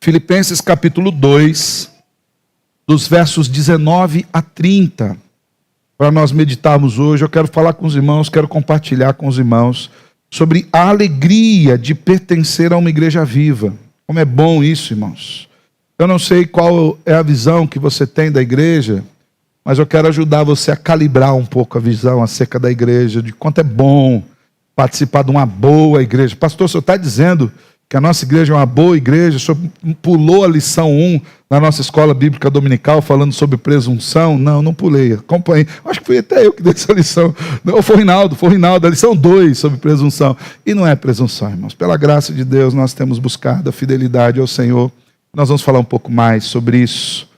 Filipenses capítulo 2, dos versos 19 a 30. Para nós meditarmos hoje, eu quero falar com os irmãos, quero compartilhar com os irmãos sobre a alegria de pertencer a uma igreja viva. Como é bom isso, irmãos. Eu não sei qual é a visão que você tem da igreja, mas eu quero ajudar você a calibrar um pouco a visão acerca da igreja, de quanto é bom participar de uma boa igreja. Pastor, o senhor está dizendo que a nossa igreja é uma boa igreja? O senhor pulou a lição 1 na nossa escola bíblica dominical, falando sobre presunção? Não pulei, acompanhei. Acho que fui até eu que dei essa lição. Não, foi o Rinaldo, a lição 2 sobre presunção. E não é presunção, irmãos. Pela graça de Deus, nós temos buscado a fidelidade ao Senhor. Nós vamos falar um pouco mais sobre isso.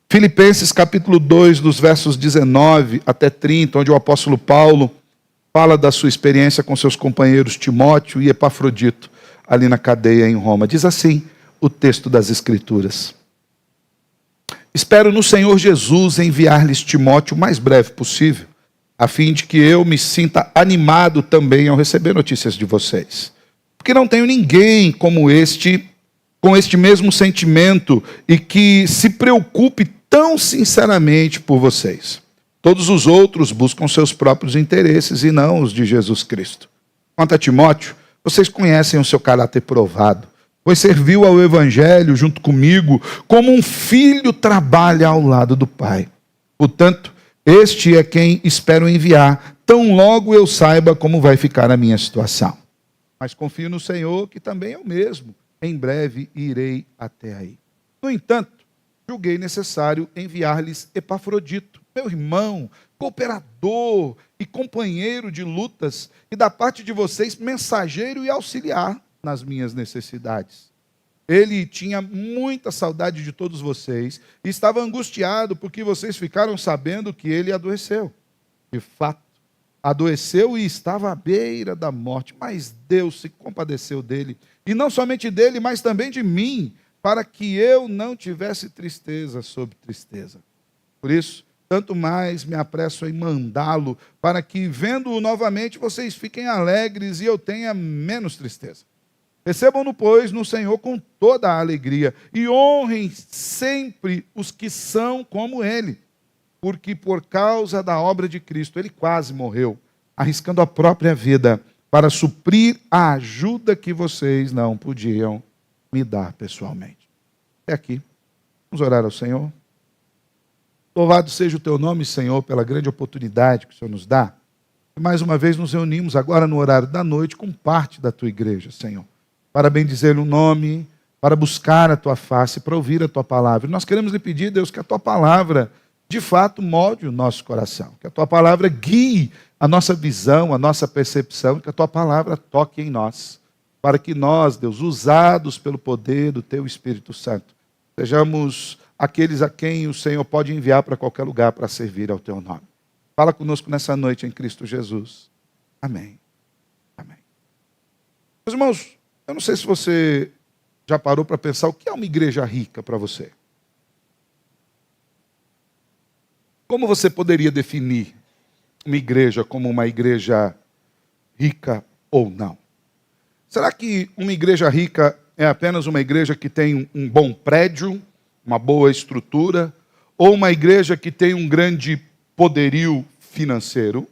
Filipenses capítulo 2, dos versos 19 até 30, onde o apóstolo Paulo fala da sua experiência com seus companheiros Timóteo e Epafrodito, ali na cadeia em Roma. Diz assim o texto das Escrituras: espero no Senhor Jesus enviar-lhes Timóteo o mais breve possível, a fim de que eu me sinta animado também ao receber notícias de vocês. Porque não tenho ninguém como este, com este mesmo sentimento e que se preocupe tão sinceramente por vocês. Todos os outros buscam seus próprios interesses e não os de Jesus Cristo. Quanto a Timóteo, vocês conhecem o seu caráter provado, pois serviu ao Evangelho junto comigo, como um filho trabalha ao lado do pai. Portanto, este é quem espero enviar, tão logo eu saiba como vai ficar a minha situação. Mas confio no Senhor, que também é o mesmo. Em breve irei até aí. No entanto, julguei necessário enviar-lhes Epafrodito, meu irmão, cooperador e companheiro de lutas, e da parte de vocês, mensageiro e auxiliar nas minhas necessidades. Ele tinha muita saudade de todos vocês e estava angustiado porque vocês ficaram sabendo que ele adoeceu. De fato, adoeceu e estava à beira da morte, mas Deus se compadeceu dele, e não somente dele, mas também de mim, para que eu não tivesse tristeza sobre tristeza. Por isso, tanto mais me apresso em mandá-lo, para que, vendo-o novamente, vocês fiquem alegres e eu tenha menos tristeza. Recebam-no, pois, no Senhor com toda a alegria, e honrem sempre os que são como ele, porque por causa da obra de Cristo, ele quase morreu, arriscando a própria vida, para suprir a ajuda que vocês não podiam me dar pessoalmente. Até aqui. Vamos orar ao Senhor. Louvado seja o teu nome, Senhor, pela grande oportunidade que o Senhor nos dá. E mais uma vez nos reunimos agora no horário da noite com parte da tua igreja, Senhor, para bendizer o nome, para buscar a tua face, para ouvir a tua palavra. E nós queremos lhe pedir, Deus, que a tua palavra de fato molde o nosso coração, que a tua palavra guie a nossa visão, a nossa percepção, que a tua palavra toque em nós, para que nós, Deus, usados pelo poder do teu Espírito Santo, sejamos aqueles a quem o Senhor pode enviar para qualquer lugar para servir ao teu nome. Fala conosco nessa noite em Cristo Jesus. Amém. Amém. Meus irmãos, eu não sei se você já parou para pensar o que é uma igreja rica para você. Como você poderia definir uma igreja como uma igreja rica ou não? Será que uma igreja rica é apenas uma igreja que tem um bom prédio, uma boa estrutura, ou uma igreja que tem um grande poderio financeiro?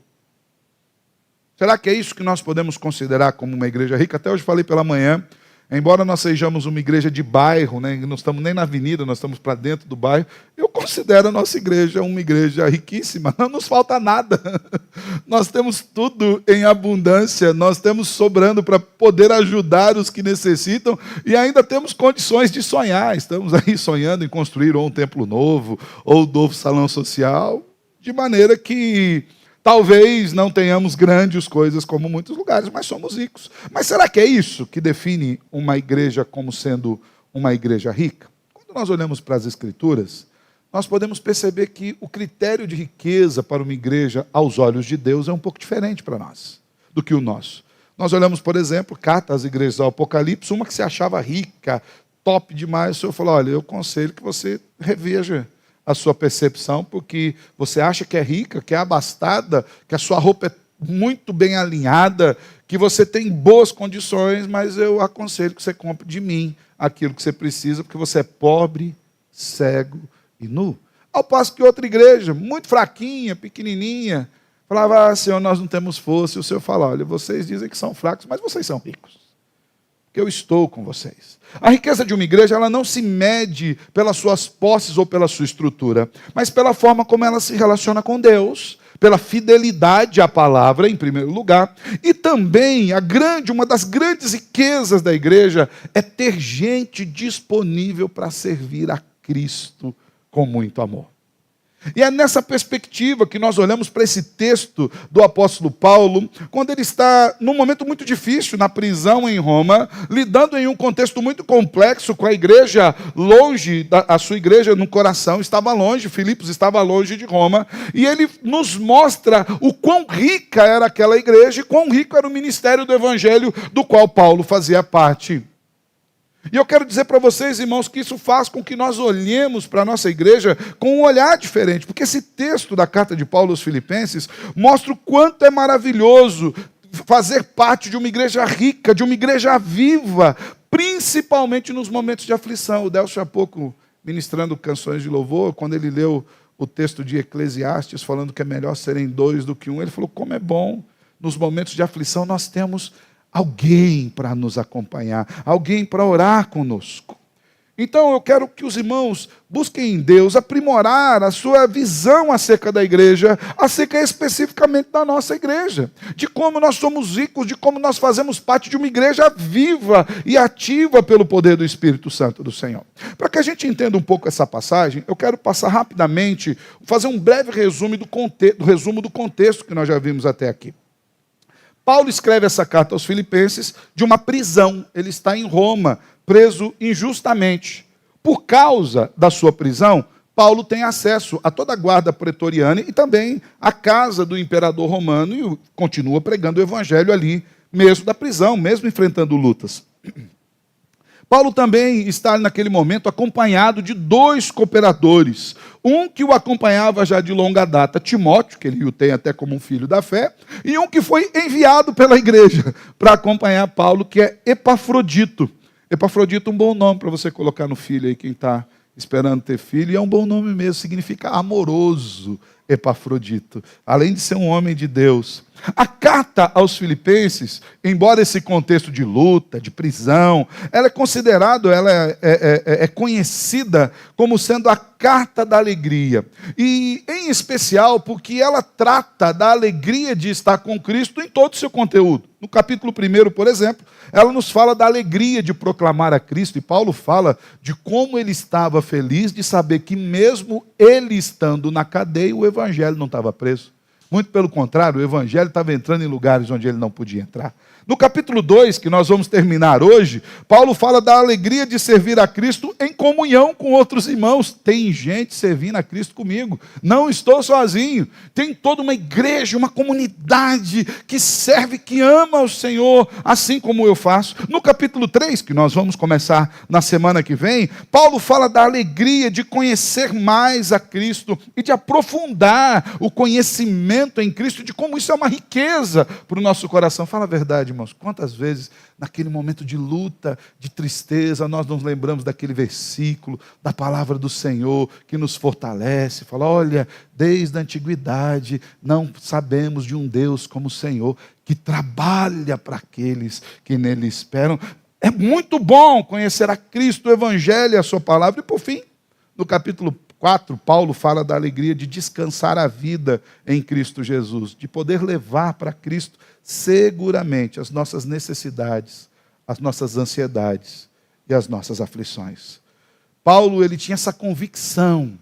Será que é isso que nós podemos considerar como uma igreja rica? Até hoje falei pela manhã, embora nós sejamos uma igreja de bairro, né, não estamos nem na avenida, nós estamos para dentro do bairro, eu considero a nossa igreja uma igreja riquíssima, não nos falta nada. Nós temos tudo em abundância, nós temos sobrando para poder ajudar os que necessitam e ainda temos condições de sonhar. Estamos aí sonhando em construir ou um templo novo, ou um novo salão social, de maneira que talvez não tenhamos grandes coisas como muitos lugares, mas somos ricos. Mas será que é isso que define uma igreja como sendo uma igreja rica? Quando nós olhamos para as Escrituras, nós podemos perceber que o critério de riqueza para uma igreja aos olhos de Deus é um pouco diferente para nós do que o nosso. Nós olhamos, por exemplo, carta às igrejas do Apocalipse, uma que se achava rica, top demais, o Senhor falou, olha, eu aconselho que você reveja a sua percepção, porque você acha que é rica, que é abastada, que a sua roupa é muito bem alinhada, que você tem boas condições, mas eu aconselho que você compre de mim aquilo que você precisa, porque você é pobre, cego e nu. Ao passo que outra igreja, muito fraquinha, pequenininha, falava, Senhor, nós não temos força. E o Senhor fala, olha, vocês dizem que são fracos, mas vocês são ricos, porque eu estou com vocês. A riqueza de uma igreja, ela não se mede pelas suas posses ou pela sua estrutura, mas pela forma como ela se relaciona com Deus, pela fidelidade à palavra, em primeiro lugar, e também uma das grandes riquezas da igreja é ter gente disponível para servir a Cristo com muito amor. E é nessa perspectiva que nós olhamos para esse texto do apóstolo Paulo, quando ele está num momento muito difícil, na prisão em Roma, lidando em um contexto muito complexo, com a igreja longe, a sua igreja no coração estava longe, Filipos estava longe de Roma, e ele nos mostra o quão rica era aquela igreja e quão rico era o ministério do evangelho do qual Paulo fazia parte. E eu quero dizer para vocês, irmãos, que isso faz com que nós olhemos para a nossa igreja com um olhar diferente, porque esse texto da carta de Paulo aos Filipenses mostra o quanto é maravilhoso fazer parte de uma igreja rica, de uma igreja viva, principalmente nos momentos de aflição. O Delcio, há pouco, ministrando canções de louvor, quando ele leu o texto de Eclesiastes, falando que é melhor serem dois do que um, ele falou, como é bom, nos momentos de aflição nós temos alguém para nos acompanhar, alguém para orar conosco. Então eu quero que os irmãos busquem em Deus aprimorar a sua visão acerca da igreja, acerca especificamente da nossa igreja, de como nós somos ricos, de como nós fazemos parte de uma igreja viva e ativa pelo poder do Espírito Santo do Senhor. Para que a gente entenda um pouco essa passagem, eu quero passar rapidamente, fazer um breve resumo do contexto que nós já vimos até aqui. Paulo escreve essa carta aos Filipenses de uma prisão. Ele está em Roma, preso injustamente. Por causa da sua prisão, Paulo tem acesso a toda a guarda pretoriana e também à casa do imperador romano e continua pregando o evangelho ali, mesmo da prisão, mesmo enfrentando lutas. Paulo também está naquele momento acompanhado de 2 cooperadores. Um que o acompanhava já de longa data, Timóteo, que ele o tem até como um filho da fé, e um que foi enviado pela igreja para acompanhar Paulo, que é Epafrodito. Epafrodito é um bom nome para você colocar no filho aí, quem está esperando ter filho, e é um bom nome mesmo, significa amoroso, Epafrodito, além de ser um homem de Deus. A carta aos Filipenses, embora esse contexto de luta, de prisão, ela é considerada, é conhecida como sendo a carta da alegria. E, em especial, porque ela trata da alegria de estar com Cristo em todo o seu conteúdo. No capítulo 1, por exemplo, ela nos fala da alegria de proclamar a Cristo, e Paulo fala de como ele estava feliz de saber que mesmo ele estando na cadeia, o evangelho não estava preso. Muito pelo contrário, o evangelho estava entrando em lugares onde ele não podia entrar. No capítulo 2, que nós vamos terminar hoje, Paulo fala da alegria de servir a Cristo em comunhão com outros irmãos. Tem gente servindo a Cristo comigo. Não estou sozinho. Tem toda uma igreja, uma comunidade que serve, que ama o Senhor, assim como eu faço. No capítulo 3, que nós vamos começar na semana que vem, Paulo fala da alegria de conhecer mais a Cristo e de aprofundar o conhecimento em Cristo, de como isso é uma riqueza para o nosso coração. Fala a verdade, irmãos, quantas vezes naquele momento de luta, de tristeza, nós nos lembramos daquele versículo, da palavra do Senhor, que nos fortalece, fala, olha, desde a antiguidade não sabemos de um Deus como o Senhor, que trabalha para aqueles que nele esperam. É muito bom conhecer a Cristo, o Evangelho e a sua palavra. E por fim, no capítulo 4, Paulo fala da alegria de descansar a vida em Cristo Jesus, de poder levar para Cristo seguramente as nossas necessidades, as nossas ansiedades e as nossas aflições. Paulo, ele tinha essa convicção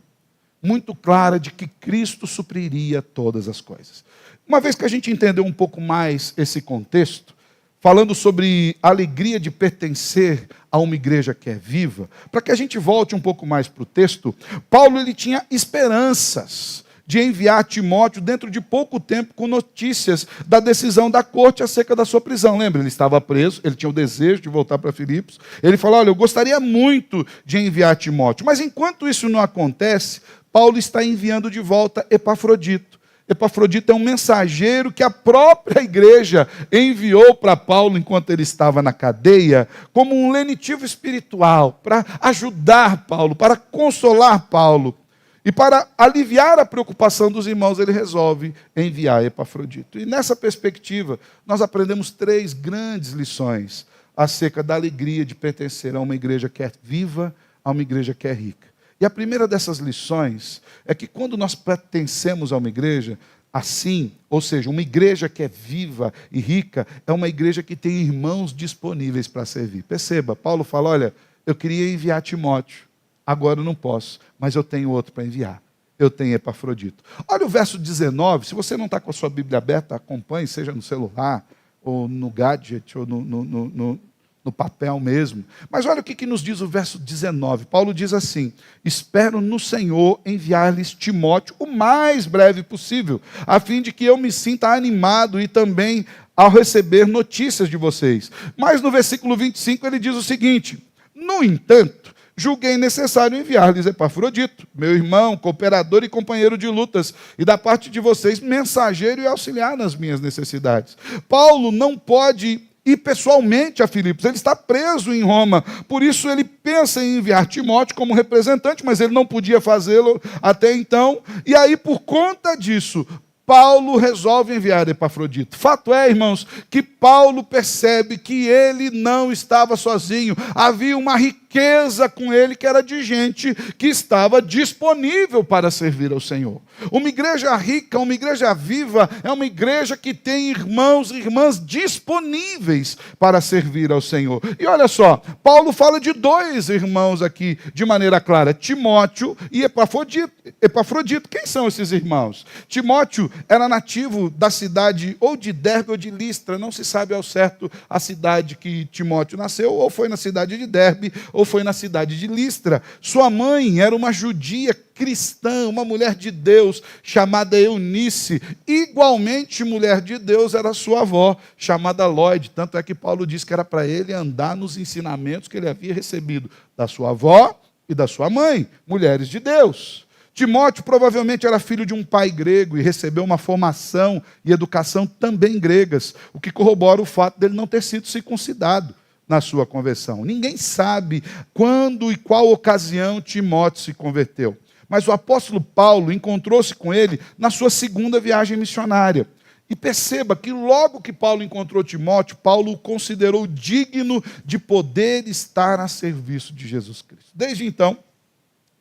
muito clara de que Cristo supriria todas as coisas. Uma vez que a gente entendeu um pouco mais esse contexto, falando sobre a alegria de pertencer a uma igreja que é viva, para que a gente volte um pouco mais para o texto, Paulo, ele tinha esperanças de enviar Timóteo dentro de pouco tempo com notícias da decisão da corte acerca da sua prisão. Lembra, ele estava preso, ele tinha o desejo de voltar para Filipos. Ele falou, olha, eu gostaria muito de enviar Timóteo. Mas enquanto isso não acontece, Paulo está enviando de volta Epafrodito. Epafrodito é um mensageiro que a própria igreja enviou para Paulo enquanto ele estava na cadeia, como um lenitivo espiritual, para ajudar Paulo, para consolar Paulo. E para aliviar a preocupação dos irmãos, ele resolve enviar Epafrodito. E nessa perspectiva, nós aprendemos 3 grandes lições acerca da alegria de pertencer a uma igreja que é viva, a uma igreja que é rica. E a primeira dessas lições é que quando nós pertencemos a uma igreja assim, ou seja, uma igreja que é viva e rica, é uma igreja que tem irmãos disponíveis para servir. Perceba, Paulo fala, olha, eu queria enviar Timóteo, agora eu não posso, mas eu tenho outro para enviar. Eu tenho Epafrodito. Olha o verso 19, se você não está com a sua Bíblia aberta, acompanhe, seja no celular, ou no gadget, ou no papel mesmo. Mas olha o que nos diz o verso 19. Paulo diz assim, espero no Senhor enviar-lhes Timóteo o mais breve possível, a fim de que eu me sinta animado e também ao receber notícias de vocês. Mas no versículo 25 ele diz o seguinte, no entanto, julguei necessário enviar-lhes Epafrodito, meu irmão, cooperador e companheiro de lutas, e da parte de vocês, mensageiro e auxiliar nas minhas necessidades. Paulo não pode ir pessoalmente a Filipos, ele está preso em Roma, por isso ele pensa em enviar Timóteo como representante, mas ele não podia fazê-lo até então, e aí por conta disso, Paulo resolve enviar Epafrodito. Fato é, irmãos, que Paulo percebe que ele não estava sozinho. Havia uma riqueza com ele que era de gente que estava disponível para servir ao Senhor. Uma igreja rica, uma igreja viva, é uma igreja que tem irmãos e irmãs disponíveis para servir ao Senhor. E olha só, Paulo fala de 2 irmãos aqui de maneira clara, Timóteo e Epafrodito. Quem são esses irmãos? Timóteo era nativo da cidade ou de Derbe ou de Listra, não se sabe ao certo a cidade que Timóteo nasceu, ou foi na cidade de Derbe, ou foi na cidade de Listra. Sua mãe era uma judia cristã, uma mulher de Deus, chamada Eunice. Igualmente mulher de Deus era sua avó, chamada Lóide. Tanto é que Paulo diz que era para ele andar nos ensinamentos que ele havia recebido da sua avó e da sua mãe, mulheres de Deus. Timóteo provavelmente era filho de um pai grego e recebeu uma formação e educação também gregas, o que corrobora o fato dele não ter sido circuncidado na sua conversão. Ninguém sabe quando e qual ocasião Timóteo se converteu, mas o apóstolo Paulo encontrou-se com ele na sua segunda viagem missionária. E perceba que logo que Paulo encontrou Timóteo, Paulo o considerou digno de poder estar a serviço de Jesus Cristo. Desde então,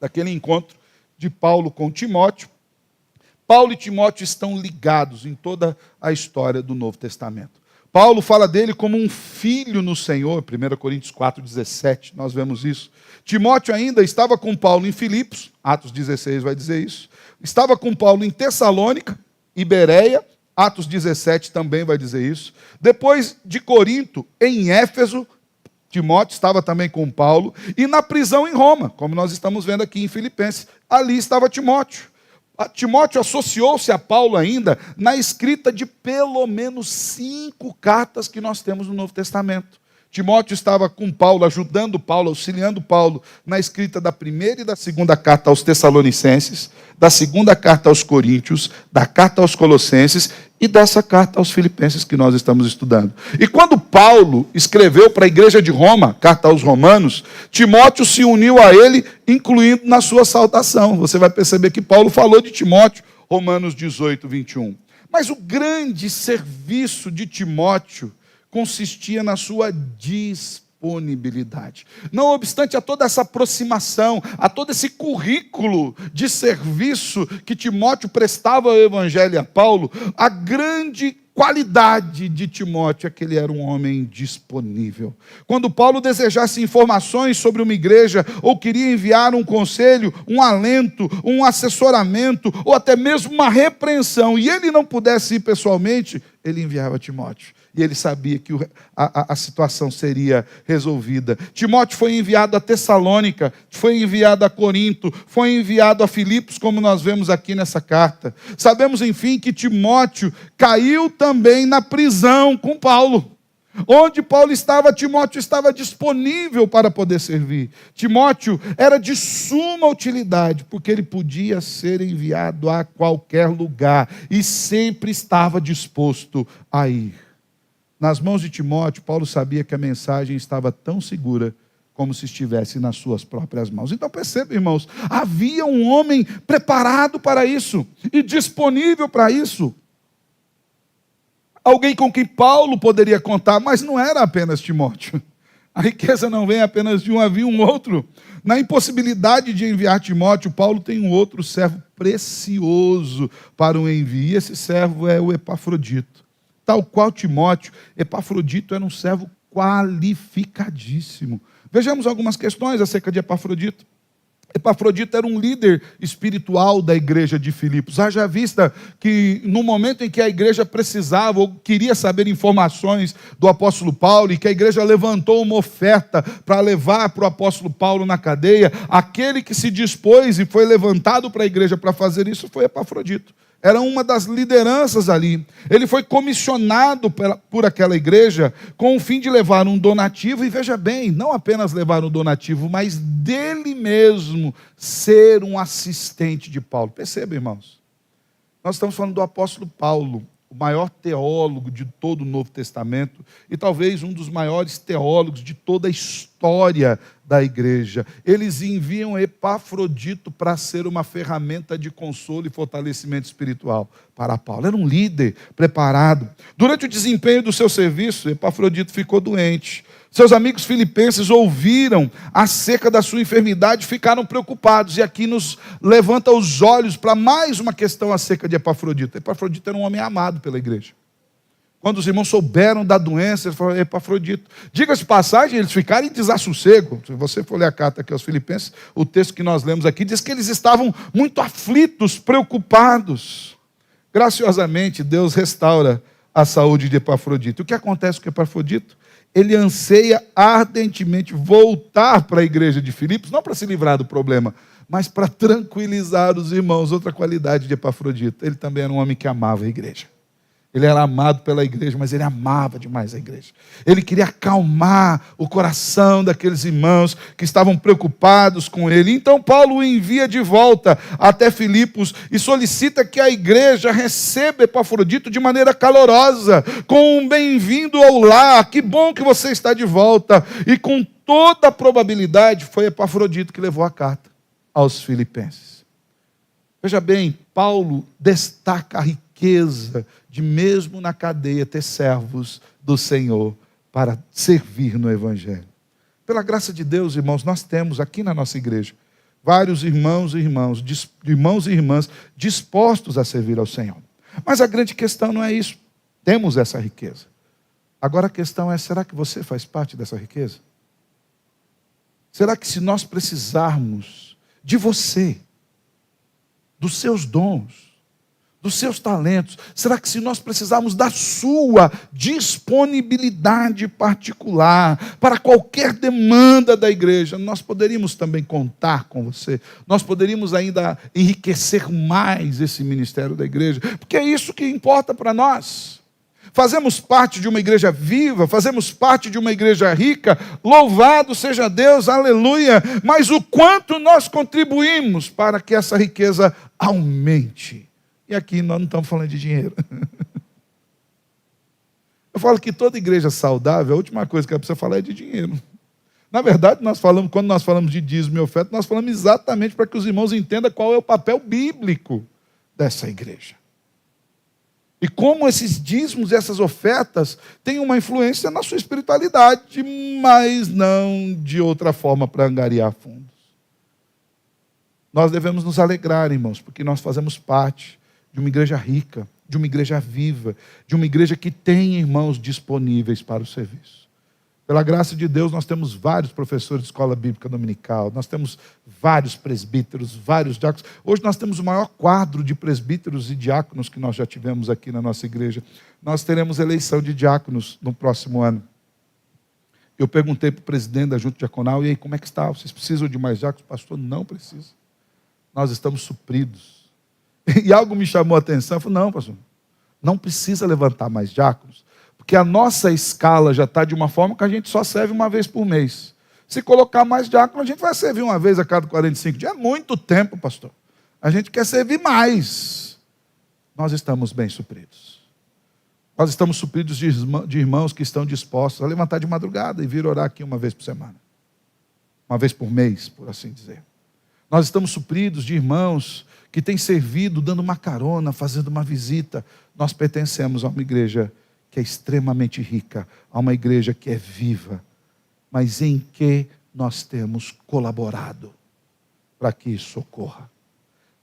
daquele encontro de Paulo com Timóteo, Paulo e Timóteo estão ligados em toda a história do Novo Testamento. Paulo fala dele como um filho no Senhor, 1 Coríntios 4,17, nós vemos isso. Timóteo ainda estava com Paulo em Filipos, Atos 16 vai dizer isso. Estava com Paulo em Tessalônica e Bereia, Atos 17 também vai dizer isso. Depois de Corinto, em Éfeso, Timóteo estava também com Paulo, e na prisão em Roma, como nós estamos vendo aqui em Filipenses, ali estava Timóteo. Timóteo associou-se a Paulo ainda na escrita de pelo menos 5 cartas que nós temos no Novo Testamento. Timóteo estava com Paulo, ajudando Paulo, auxiliando Paulo na escrita da primeira e da segunda carta aos Tessalonicenses, da segunda carta aos Coríntios, da carta aos Colossenses e dessa carta aos Filipenses que nós estamos estudando. E quando Paulo escreveu para a igreja de Roma, carta aos Romanos, Timóteo se uniu a ele, incluindo na sua saudação. Você vai perceber que Paulo falou de Timóteo, Romanos 18, 21. Mas o grande serviço de Timóteo consistia na sua disponibilidade. Não obstante a toda essa aproximação, a todo esse currículo de serviço que Timóteo prestava ao evangelho a Paulo, a grande qualidade de Timóteo é que ele era um homem disponível. Quando Paulo desejasse informações sobre uma igreja, ou queria enviar um conselho, um alento, um assessoramento, ou até mesmo uma repreensão, e ele não pudesse ir pessoalmente, ele enviava Timóteo. E ele sabia que a situação seria resolvida. Timóteo foi enviado a Tessalônica, foi enviado a Corinto, foi enviado a Filipos, como nós vemos aqui nessa carta. Sabemos, enfim, que Timóteo caiu também na prisão com Paulo. Onde Paulo estava, Timóteo estava disponível para poder servir. Timóteo era de suma utilidade, porque ele podia ser enviado a qualquer lugar e sempre estava disposto a ir. Nas mãos de Timóteo, Paulo sabia que a mensagem estava tão segura como se estivesse nas suas próprias mãos. Então perceba, irmãos, havia um homem preparado para isso e disponível para isso. Alguém com quem Paulo poderia contar, mas não era apenas Timóteo. A riqueza não vem apenas de um, havia um outro. Na impossibilidade de enviar Timóteo, Paulo tem um outro servo precioso para o envio. E esse servo é o Epafrodito. Tal qual Timóteo, Epafrodito era um servo qualificadíssimo. Vejamos algumas questões acerca de Epafrodito. Epafrodito era um líder espiritual da igreja de Filipos. Haja vista que no momento em que a igreja precisava ou queria saber informações do apóstolo Paulo e que a igreja levantou uma oferta para levar para o apóstolo Paulo na cadeia, aquele que se dispôs e foi levantado para a igreja para fazer isso foi Epafrodito. Era uma das lideranças ali. Ele foi comissionado por aquela igreja com o fim de levar um donativo, e veja bem, não apenas levar um donativo, mas dele mesmo ser um assistente de Paulo. Perceba, irmãos, nós estamos falando do apóstolo Paulo, o maior teólogo de todo o Novo Testamento e talvez um dos maiores teólogos de toda a história da igreja. Eles enviam Epafrodito para ser uma ferramenta de consolo e fortalecimento espiritual para Paulo. Era um líder preparado. Durante o desempenho do seu serviço, Epafrodito ficou doente. Seus amigos filipenses ouviram acerca da sua enfermidade e ficaram preocupados. E aqui nos levanta os olhos para mais uma questão acerca de Epafrodito. Epafrodito era um homem amado pela igreja. Quando os irmãos souberam da doença, eles falaram: Epafrodito. Diga-se de passagem, eles ficaram em desassossego. Se você for ler a carta aqui aos Filipenses, o texto que nós lemos aqui diz que eles estavam muito aflitos, preocupados. Graciosamente, Deus restaura a saúde de Epafrodito. O que acontece com Epafrodito? Ele anseia ardentemente voltar para a igreja de Filipos, não para se livrar do problema, mas para tranquilizar os irmãos. Outra qualidade de Epafrodito: ele também era um homem que amava a igreja. Ele era amado pela igreja, mas ele amava demais a igreja. Ele queria acalmar o coração daqueles irmãos que estavam preocupados com ele. Então Paulo o envia de volta até Filipos e solicita que a igreja receba Epafrodito de maneira calorosa, com um bem-vindo ao lar. Que bom que você está de volta. E com toda a probabilidade foi Epafrodito que levou a carta aos filipenses. Veja bem, Paulo destaca a riqueza de, mesmo na cadeia, ter servos do Senhor para servir no Evangelho. Pela graça de Deus, irmãos, nós temos aqui na nossa igreja vários irmãos e irmãs dispostos a servir ao Senhor. Mas a grande questão não é isso. Temos essa riqueza. Agora a questão é: será que você faz parte dessa riqueza? Será que, se nós precisarmos de você, dos seus dons, dos seus talentos, será que, se nós precisarmos da sua disponibilidade particular para qualquer demanda da igreja, nós poderíamos também contar com você? Nós poderíamos ainda enriquecer mais esse ministério da igreja? Porque é isso que importa para nós. Fazemos parte de uma igreja viva, fazemos parte de uma igreja rica, louvado seja Deus, aleluia, mas o quanto nós contribuímos para que essa riqueza aumente? E aqui nós não estamos falando de dinheiro. Eu falo que toda igreja saudável, a última coisa que ela precisa falar é de dinheiro. Na verdade, quando nós falamos de dízimo e oferta, nós falamos exatamente para que os irmãos entendam qual é o papel bíblico dessa igreja. E como esses dízimos e essas ofertas têm uma influência na sua espiritualidade, mas não de outra forma para angariar fundos. Nós devemos nos alegrar, irmãos, porque nós fazemos parte de uma igreja rica, de uma igreja viva, de uma igreja que tem irmãos disponíveis para o serviço. Pela graça de Deus, nós temos vários professores de escola bíblica dominical, nós temos vários presbíteros, vários diáconos. Hoje nós temos o maior quadro de presbíteros e diáconos que nós já tivemos aqui na nossa igreja. Nós teremos eleição de diáconos no próximo ano. Eu perguntei para o presidente da Junta Diaconal: e aí, como é que está? Vocês precisam de mais diáconos? Pastor, não precisa. Nós estamos supridos. E algo me chamou a atenção. Eu falei: não, pastor, não precisa levantar mais diáconos, porque porque a nossa escala já está de uma forma que a gente só serve uma vez por mês. Se colocar mais diácono, a gente vai servir uma vez a cada 45 dias. É muito tempo, pastor. A gente quer servir mais. Nós estamos bem supridos. Nós estamos supridos de irmãos que estão dispostos a levantar de madrugada e vir orar aqui uma vez por semana. Uma vez por mês, por assim dizer. Nós estamos supridos de irmãos que têm servido, dando uma carona, fazendo uma visita. Nós pertencemos a uma igreja que é extremamente rica, a uma igreja que é viva, mas em que nós temos colaborado para que isso ocorra.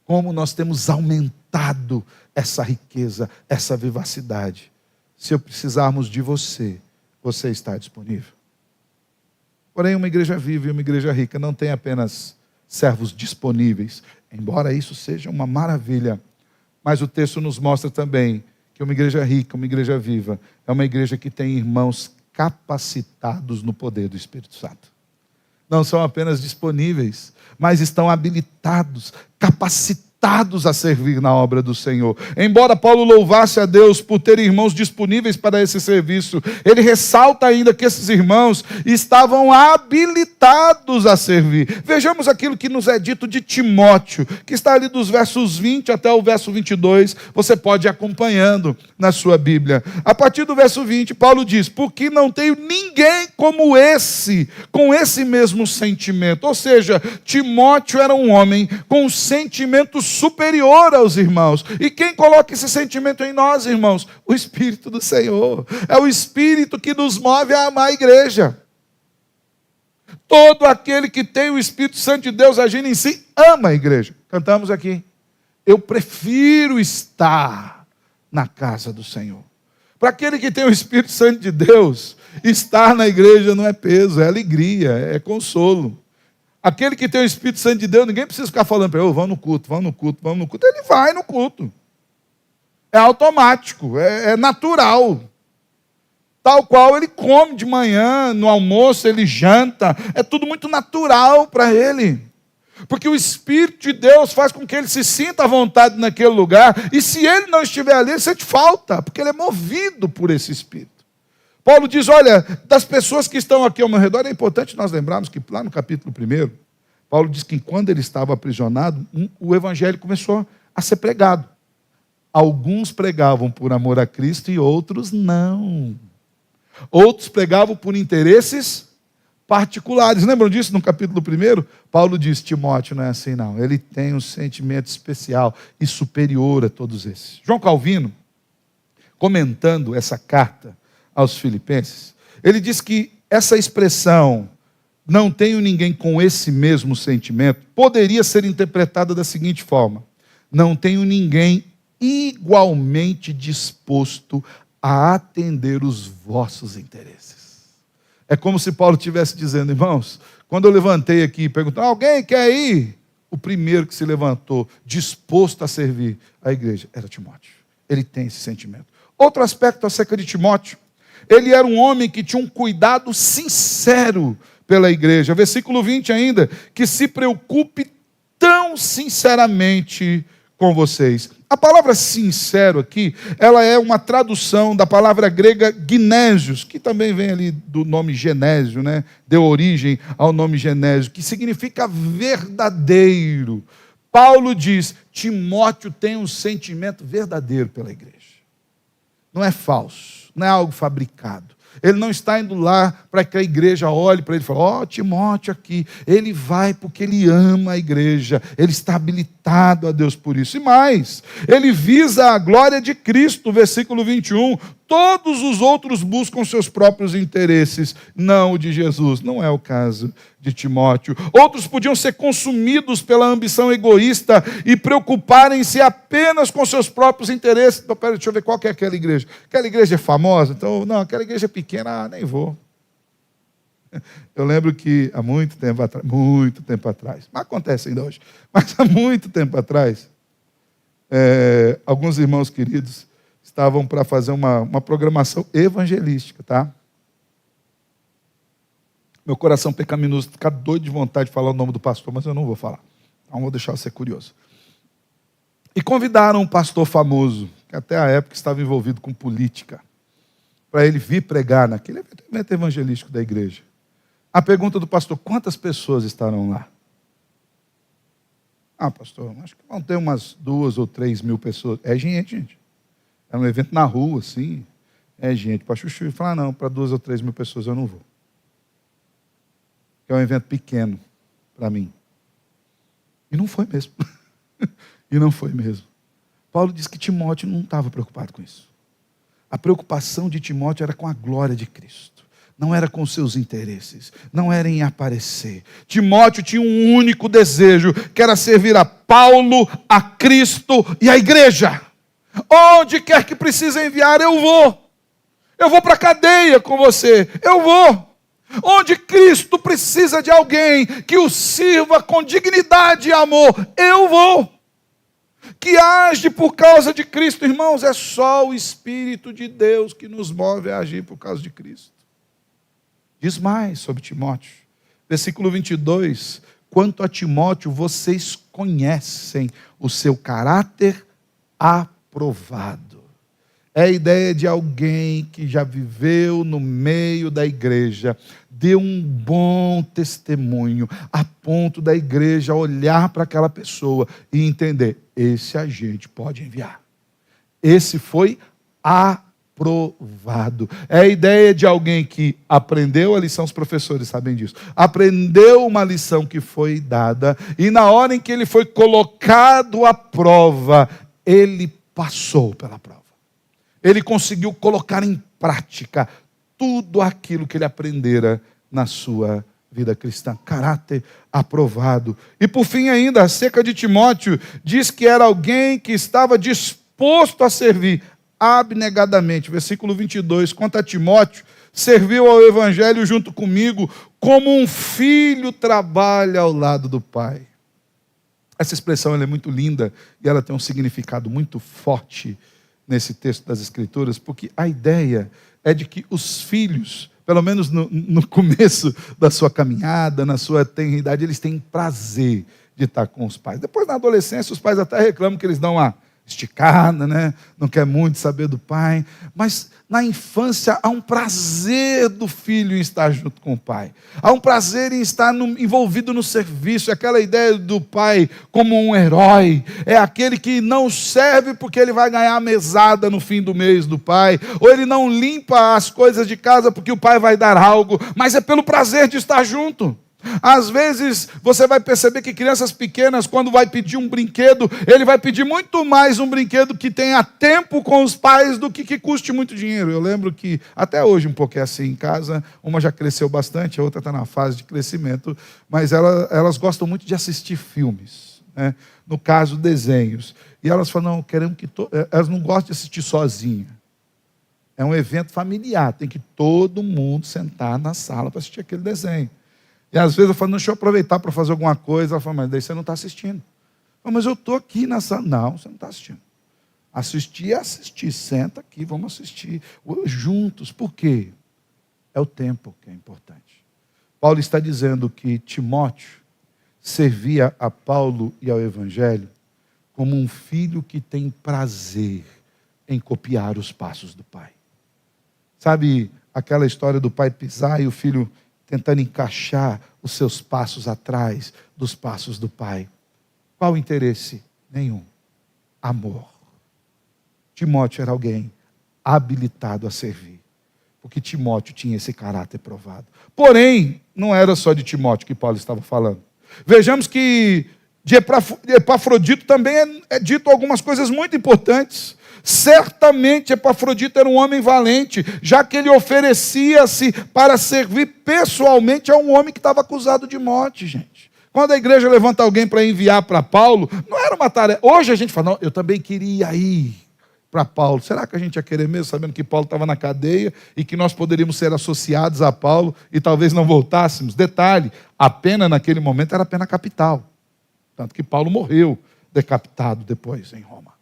Como nós temos aumentado essa riqueza, essa vivacidade. Se eu precisarmos de você, você está disponível. Porém, uma igreja viva e uma igreja rica não tem apenas servos disponíveis, embora isso seja uma maravilha, mas o texto nos mostra também que uma igreja rica, uma igreja viva, é uma igreja que tem irmãos capacitados no poder do Espírito Santo. Não são apenas disponíveis, mas estão habilitados, capacitados a servir na obra do Senhor. Embora Paulo louvasse a Deus por ter irmãos disponíveis para esse serviço, ele ressalta ainda que esses irmãos estavam habilitados a servir. Vejamos aquilo que nos é dito de Timóteo, que está ali dos versos 20 até o verso 22, você pode ir acompanhando na sua Bíblia. A partir do verso 20, Paulo diz: porque não tenho ninguém como esse, com esse mesmo sentimento. Ou seja, Timóteo era um homem com um sentimento superior aos irmãos. E quem coloca esse sentimento em nós, irmãos? O Espírito do Senhor. É o Espírito que nos move a amar a igreja. Todo aquele que tem o Espírito Santo de Deus agindo em si, ama a igreja. Cantamos aqui: eu prefiro estar na casa do Senhor. Para aquele que tem o Espírito Santo de Deus, estar na igreja não é peso, é alegria, é consolo. Aquele que tem o Espírito Santo de Deus, ninguém precisa ficar falando para ele: vamos no culto, vamos no culto, vamos no culto. Ele vai no culto. É automático, é natural. Tal qual ele come de manhã, no almoço, ele janta. É tudo muito natural para ele. Porque o Espírito de Deus faz com que ele se sinta à vontade naquele lugar. E se ele não estiver ali, ele sente falta, porque ele é movido por esse Espírito. Paulo diz: olha, das pessoas que estão aqui ao meu redor, é importante nós lembrarmos que lá no capítulo 1, Paulo diz que quando ele estava aprisionado, o evangelho começou a ser pregado. Alguns pregavam por amor a Cristo e outros não. Outros pregavam por interesses particulares. Lembram disso no capítulo 1? Paulo diz: Timóteo não é assim não. Ele tem um sentimento especial e superior a todos esses. João Calvino, comentando essa carta aos Filipenses, ele diz que essa expressão, não tenho ninguém com esse mesmo sentimento, poderia ser interpretada da seguinte forma: não tenho ninguém igualmente disposto a atender os vossos interesses. É como se Paulo estivesse dizendo: irmãos, quando eu levantei aqui e perguntei: alguém quer ir? O primeiro que se levantou, disposto a servir a igreja, era Timóteo. Ele tem esse sentimento. Outro aspecto acerca de Timóteo: ele era um homem que tinha um cuidado sincero pela igreja. Versículo 20 ainda: que se preocupe tão sinceramente com vocês. A palavra sincero aqui, ela é uma tradução da palavra grega gnésios, que também vem ali do nome Genésio, né? Deu origem ao nome Genésio, que significa verdadeiro. Paulo diz: Timóteo tem um sentimento verdadeiro pela igreja. Não é falso, não é algo fabricado. Ele não está indo lá para que a igreja olhe para ele e fale: ó, Timóteo aqui. Ele vai porque ele ama a igreja. Ele está habilitado a Deus por isso. E mais, ele visa a glória de Cristo, versículo 21. Todos os outros buscam seus próprios interesses, não o de Jesus. Não é o caso de Timóteo. Outros podiam ser consumidos pela ambição egoísta e preocuparem-se apenas com seus próprios interesses. Então, peraí, deixa eu ver qual que é aquela igreja. Aquela igreja é famosa? Então, não, aquela igreja é pequena, nem vou. Eu lembro que há muito tempo atrás, mas acontece ainda hoje, mas há muito tempo atrás, alguns irmãos queridos estavam para fazer uma programação evangelística, tá? Meu coração pecaminoso fica doido de vontade de falar o nome do pastor, mas eu não vou falar. Então vou deixar você curioso. E convidaram um pastor famoso, que até a época estava envolvido com política. para ele vir pregar naquele evento evangelístico da igreja. A pergunta do pastor: quantas pessoas estarão lá? Ah, pastor, acho que vão ter umas 2 ou 3 mil pessoas. É gente. É um evento na rua, assim. É gente. Para chuchu falar, não, para 2 ou 3 mil pessoas eu não vou. É um evento pequeno para mim. E não foi mesmo. E não foi mesmo. Paulo diz que Timóteo não estava preocupado com isso. A preocupação de Timóteo era com a glória de Cristo. Não era com seus interesses. Não era em aparecer. Timóteo tinha um único desejo, que era servir a Paulo, a Cristo e a igreja. Onde quer que precise enviar, eu vou. Eu vou para a cadeia com você. Eu vou. Onde Cristo precisa de alguém que o sirva com dignidade e amor, eu vou. Que age por causa de Cristo, irmãos, é só o Espírito de Deus que nos move a agir por causa de Cristo. Diz mais sobre Timóteo. Versículo 22. Quanto a Timóteo, vocês conhecem o seu caráter aprovado. É a ideia de alguém que já viveu no meio da igreja, deu um bom testemunho, a ponto da igreja olhar para aquela pessoa e entender: esse a gente pode enviar. Esse foi aprovado. É a ideia de alguém que aprendeu a lição, os professores sabem disso, aprendeu uma lição que foi dada, e na hora em que ele foi colocado à prova, ele passou pela prova. Ele conseguiu colocar em prática tudo aquilo que ele aprendera na sua vida cristã. Caráter aprovado. E por fim ainda, acerca de Timóteo, diz que era alguém que estava disposto a servir abnegadamente. Versículo 22. Quanto a Timóteo, serviu ao evangelho junto comigo, como um filho trabalha ao lado do pai. Essa expressão ela é muito linda e ela tem um significado muito forte nesse texto das Escrituras, porque a ideia é de que os filhos, pelo menos no começo da sua caminhada, na sua tenridade, eles têm prazer de estar com os pais. Depois, na adolescência, os pais até reclamam que eles dão uma esticada, né? Não quer muito saber do pai, mas na infância há um prazer do filho em estar junto com o pai, há um prazer em estar envolvido no serviço. Aquela ideia do pai como um herói, é aquele que não serve porque ele vai ganhar a mesada no fim do mês do pai, ou ele não limpa as coisas de casa porque o pai vai dar algo, mas é pelo prazer de estar junto. Às vezes você vai perceber que crianças pequenas, quando vai pedir um brinquedo, ele vai pedir muito mais um brinquedo que tenha tempo com os pais do que custe muito dinheiro. Eu lembro que até hoje um pouco é assim em casa, uma já cresceu bastante, a outra está na fase de crescimento, mas elas gostam muito de assistir filmes, né? No caso, desenhos. E elas falam: não, queremos que elas não gostam de assistir sozinha. É um evento familiar, tem que todo mundo sentar na sala para assistir aquele desenho. E às vezes eu falo: não, deixa eu aproveitar para fazer alguma coisa. Ela fala: mas daí você não está assistindo. Eu falo: mas eu estou aqui na sala. Não, você não está assistindo. Assistir é assistir. Senta aqui, vamos assistir juntos. Por quê? É o tempo que é importante. Paulo está dizendo que Timóteo servia a Paulo e ao Evangelho como um filho que tem prazer em copiar os passos do pai. Sabe aquela história do pai pisar e o filho tentando encaixar os seus passos atrás dos passos do pai? Qual o interesse? Nenhum. Amor. Timóteo era alguém habilitado a servir, porque Timóteo tinha esse caráter provado. Porém, não era só de Timóteo que Paulo estava falando. Vejamos que de Epafrodito também é dito algumas coisas muito importantes. Certamente Epafrodito era um homem valente, já que ele oferecia-se para servir pessoalmente a um homem que estava acusado de morte, gente. Quando a igreja levanta alguém para enviar para Paulo, não era uma tarefa. Hoje a gente fala: não, eu também queria ir para Paulo. Será que a gente ia querer mesmo, sabendo que Paulo estava na cadeia e que nós poderíamos ser associados a Paulo e talvez não voltássemos? Detalhe, a pena naquele momento era a pena capital. Tanto que Paulo morreu decapitado depois em Roma.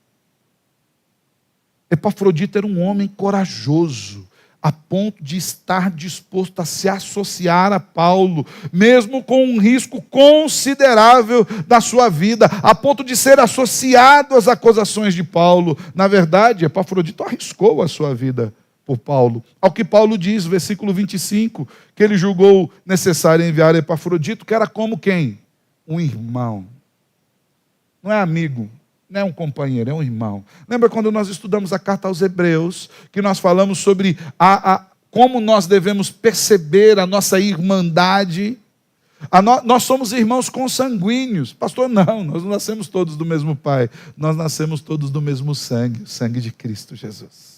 Epafrodito era um homem corajoso, a ponto de estar disposto a se associar a Paulo, mesmo com um risco considerável da sua vida, a ponto de ser associado às acusações de Paulo. Na verdade, Epafrodito arriscou a sua vida por Paulo. Ao que Paulo diz, versículo 25, que ele julgou necessário enviar Epafrodito, que era como quem? Um irmão. Não é amigo, não é um companheiro, é um irmão. Lembra quando nós estudamos a carta aos Hebreus, que nós falamos sobre como nós devemos perceber a nossa irmandade? Nós somos irmãos consanguíneos. Pastor, não, nós não nascemos todos do mesmo pai. Nós nascemos todos do mesmo sangue, o sangue de Cristo Jesus.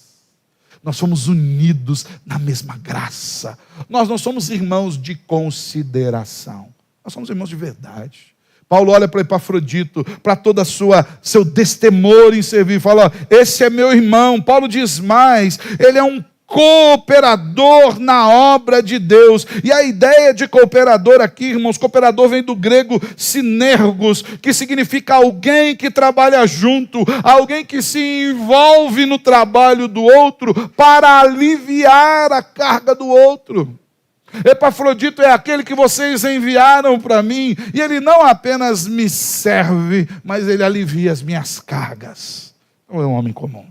Nós somos unidos na mesma graça. Nós não somos irmãos de consideração. Nós somos irmãos de verdade. Paulo olha para Epafrodito, para todo seu destemor em servir, e fala, esse é meu irmão. Paulo diz mais, ele é um cooperador na obra de Deus. E a ideia de cooperador aqui, irmãos, cooperador vem do grego sinergos, que significa alguém que trabalha junto, alguém que se envolve no trabalho do outro para aliviar a carga do outro. Epafrodito é aquele que vocês enviaram para mim, e ele não apenas me serve, mas ele alivia as minhas cargas. Não é um homem comum.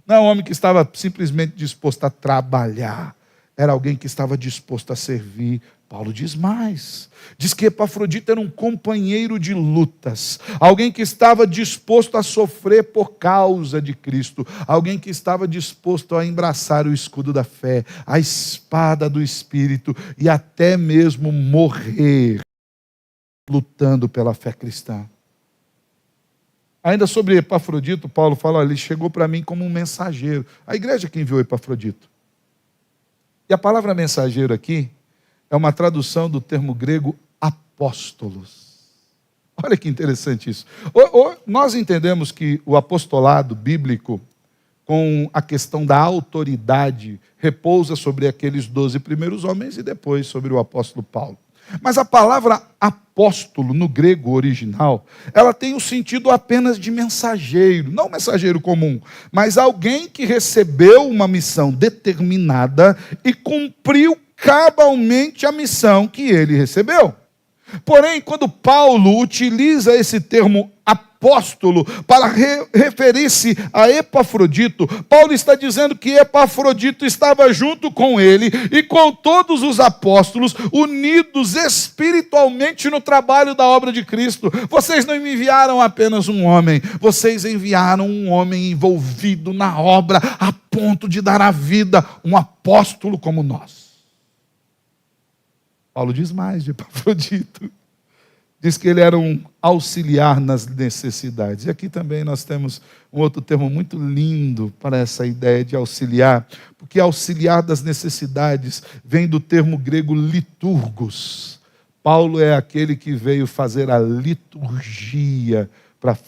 Não é um homem que estava simplesmente disposto a trabalhar. Era alguém que estava disposto a servir. Paulo diz mais. Diz que Epafrodito era um companheiro de lutas. Alguém que estava disposto a sofrer por causa de Cristo. Alguém que estava disposto a embraçar o escudo da fé, a espada do Espírito e até mesmo morrer lutando pela fé cristã. Ainda sobre Epafrodito, Paulo fala, ele chegou para mim como um mensageiro. A igreja que enviou Epafrodito. E a palavra mensageiro aqui é uma tradução do termo grego apóstolos. Olha que interessante isso. Nós entendemos que o apostolado bíblico, com a questão da autoridade, repousa sobre aqueles 12 primeiros homens e depois sobre o apóstolo Paulo. Mas a palavra apóstolo, no grego original, ela tem o sentido apenas de mensageiro, não mensageiro comum, mas alguém que recebeu uma missão determinada e cumpriu cabalmente a missão que ele recebeu. Porém, quando Paulo utiliza esse termo apóstolo para referir-se a Epafrodito, Paulo está dizendo que Epafrodito estava junto com ele e com todos os apóstolos, unidos espiritualmente no trabalho da obra de Cristo. Vocês não me enviaram apenas um homem, vocês enviaram um homem envolvido na obra a ponto de dar a vida, um apóstolo como nós. Paulo diz mais de Epafrodito. Diz que ele era um auxiliar nas necessidades. E aqui também nós temos um outro termo muito lindo para essa ideia de auxiliar, porque auxiliar das necessidades vem do termo grego liturgos. Paulo é aquele que veio fazer a liturgia para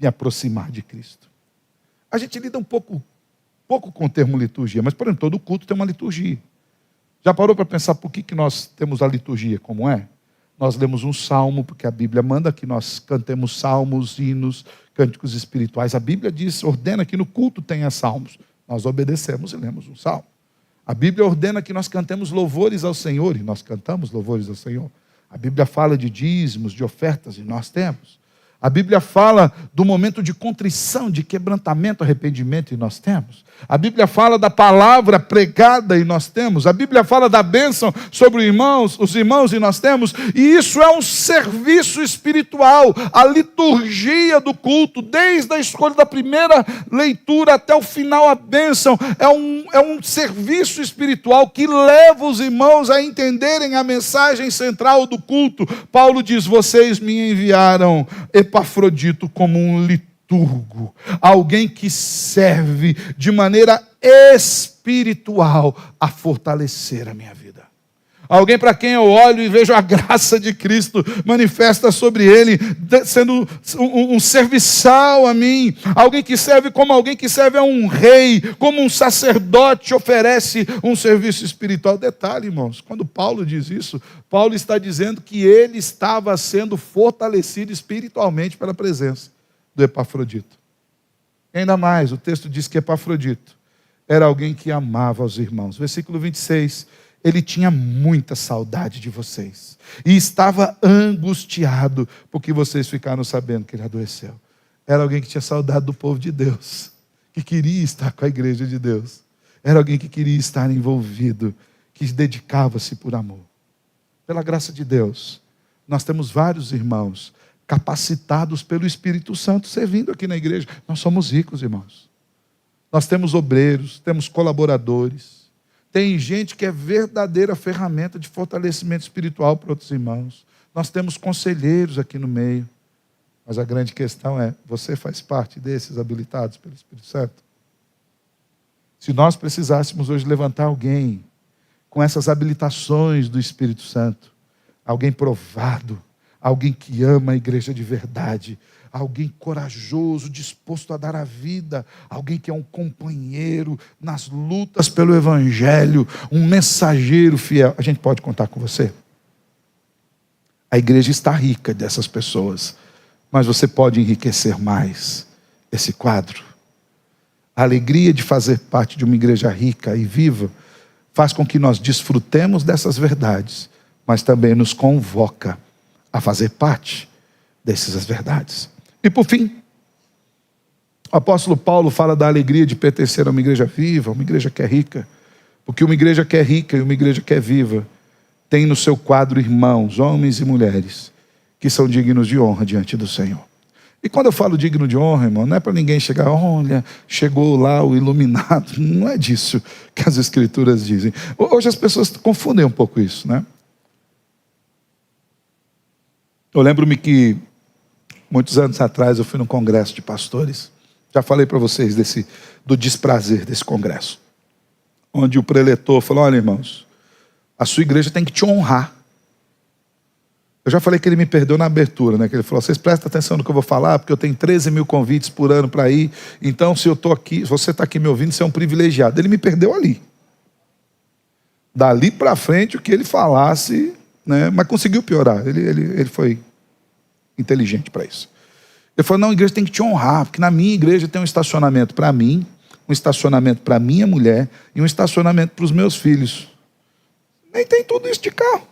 me aproximar de Cristo. A gente lida um pouco com o termo liturgia, mas, por exemplo, todo culto tem uma liturgia. Já parou para pensar por que nós temos a liturgia como é? Nós lemos um salmo, porque a Bíblia manda que nós cantemos salmos, hinos, cânticos espirituais. A Bíblia diz, ordena que no culto tenha salmos. Nós obedecemos e lemos um salmo. A Bíblia ordena que nós cantemos louvores ao Senhor, e nós cantamos louvores ao Senhor. A Bíblia fala de dízimos, de ofertas, e nós temos. A Bíblia fala do momento de contrição, de quebrantamento, arrependimento, e nós temos. A Bíblia fala da palavra pregada, e nós temos. A Bíblia fala da bênção sobre os irmãos, e nós temos. E isso é um serviço espiritual. A liturgia do culto, desde a escolha da primeira leitura até o final, a bênção, é um serviço espiritual que leva os irmãos a entenderem a mensagem central do culto. Paulo diz, vocês me enviaram Epafrodito como um liturgo, alguém que serve de maneira espiritual a fortalecer a minha vida. Alguém para quem eu olho e vejo a graça de Cristo manifesta sobre ele, sendo um serviçal a mim. Alguém que serve como alguém que serve a um rei, como um sacerdote oferece um serviço espiritual. Detalhe, irmãos, quando Paulo diz isso, Paulo está dizendo que ele estava sendo fortalecido espiritualmente pela presença do Epafrodito. E ainda mais, o texto diz que Epafrodito era alguém que amava os irmãos. Versículo 26. Ele tinha muita saudade de vocês e estava angustiado porque vocês ficaram sabendo que ele adoeceu. Era alguém que tinha saudade do povo de Deus, que queria estar com a igreja de Deus. era alguém que queria estar envolvido, que dedicava-se por amor. Pela graça de Deus, nós temos vários irmãos capacitados pelo Espírito Santo servindo aqui na igreja. Nós somos ricos, irmãos. Nós temos obreiros, temos colaboradores. Tem gente que é verdadeira ferramenta de fortalecimento espiritual para outros irmãos. Nós temos conselheiros aqui no meio. Mas a grande questão é, você faz parte desses habilitados pelo Espírito Santo? Se nós precisássemos hoje levantar alguém com essas habilitações do Espírito Santo, alguém provado, alguém que ama a igreja de verdade, alguém corajoso, disposto a dar a vida, alguém que é um companheiro nas lutas pelo Evangelho, um mensageiro fiel, a gente pode contar com você? A igreja está rica dessas pessoas, mas você pode enriquecer mais esse quadro. A alegria de fazer parte de uma igreja rica e viva faz com que nós desfrutemos dessas verdades, mas também nos convoca a fazer parte dessas verdades. E por fim, o apóstolo Paulo fala da alegria de pertencer a uma igreja viva, uma igreja que é rica, porque uma igreja que é rica e uma igreja que é viva tem no seu quadro irmãos, homens e mulheres, que são dignos de honra diante do Senhor. E quando eu falo digno de honra, irmão, não é para ninguém chegar, olha, chegou lá o iluminado. Não é disso que as Escrituras dizem. Hoje as pessoas confundem um pouco isso, né? Eu lembro-me que, muitos anos atrás, eu fui num congresso de pastores. Já falei para vocês do desprazer desse congresso. Onde o preletor falou, olha, irmãos, a sua igreja tem que te honrar. Eu já falei que ele me perdeu na abertura, né? Que ele falou, vocês prestem atenção no que eu vou falar, porque eu tenho 13 mil convites por ano para ir. Então, se eu estou aqui, se você está aqui me ouvindo, você é um privilegiado. Ele me perdeu ali. Dali para frente, o que ele falasse, né? Mas conseguiu piorar. Ele foi inteligente para isso. Ele falou, não, a igreja tem que te honrar, porque na minha igreja tem um estacionamento para mim, um estacionamento para minha mulher e um estacionamento para os meus filhos. Nem tem tudo isso de carro.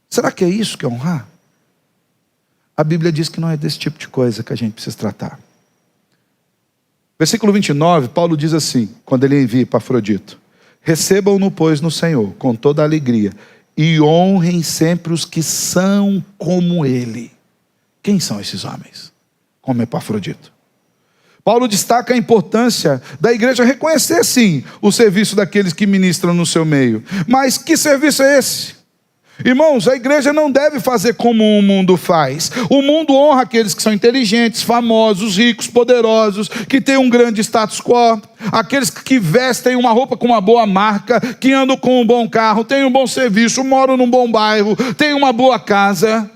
Será que é isso que é honrar? A Bíblia diz que não é desse tipo de coisa que a gente precisa tratar. Versículo 29, Paulo diz assim, quando ele envia Epafrodito, recebam-no, pois, no Senhor, com toda a alegria, e honrem sempre os que são como ele. Quem são esses homens? Como Epafrodito. Paulo destaca a importância da igreja reconhecer, sim, o serviço daqueles que ministram no seu meio. Mas que serviço é esse? Irmãos, a igreja não deve fazer como o mundo faz. O mundo honra aqueles que são inteligentes, famosos, ricos, poderosos, que têm um grande status quo, aqueles que vestem uma roupa com uma boa marca, que andam com um bom carro, têm um bom serviço, moram num bom bairro, têm uma boa casa.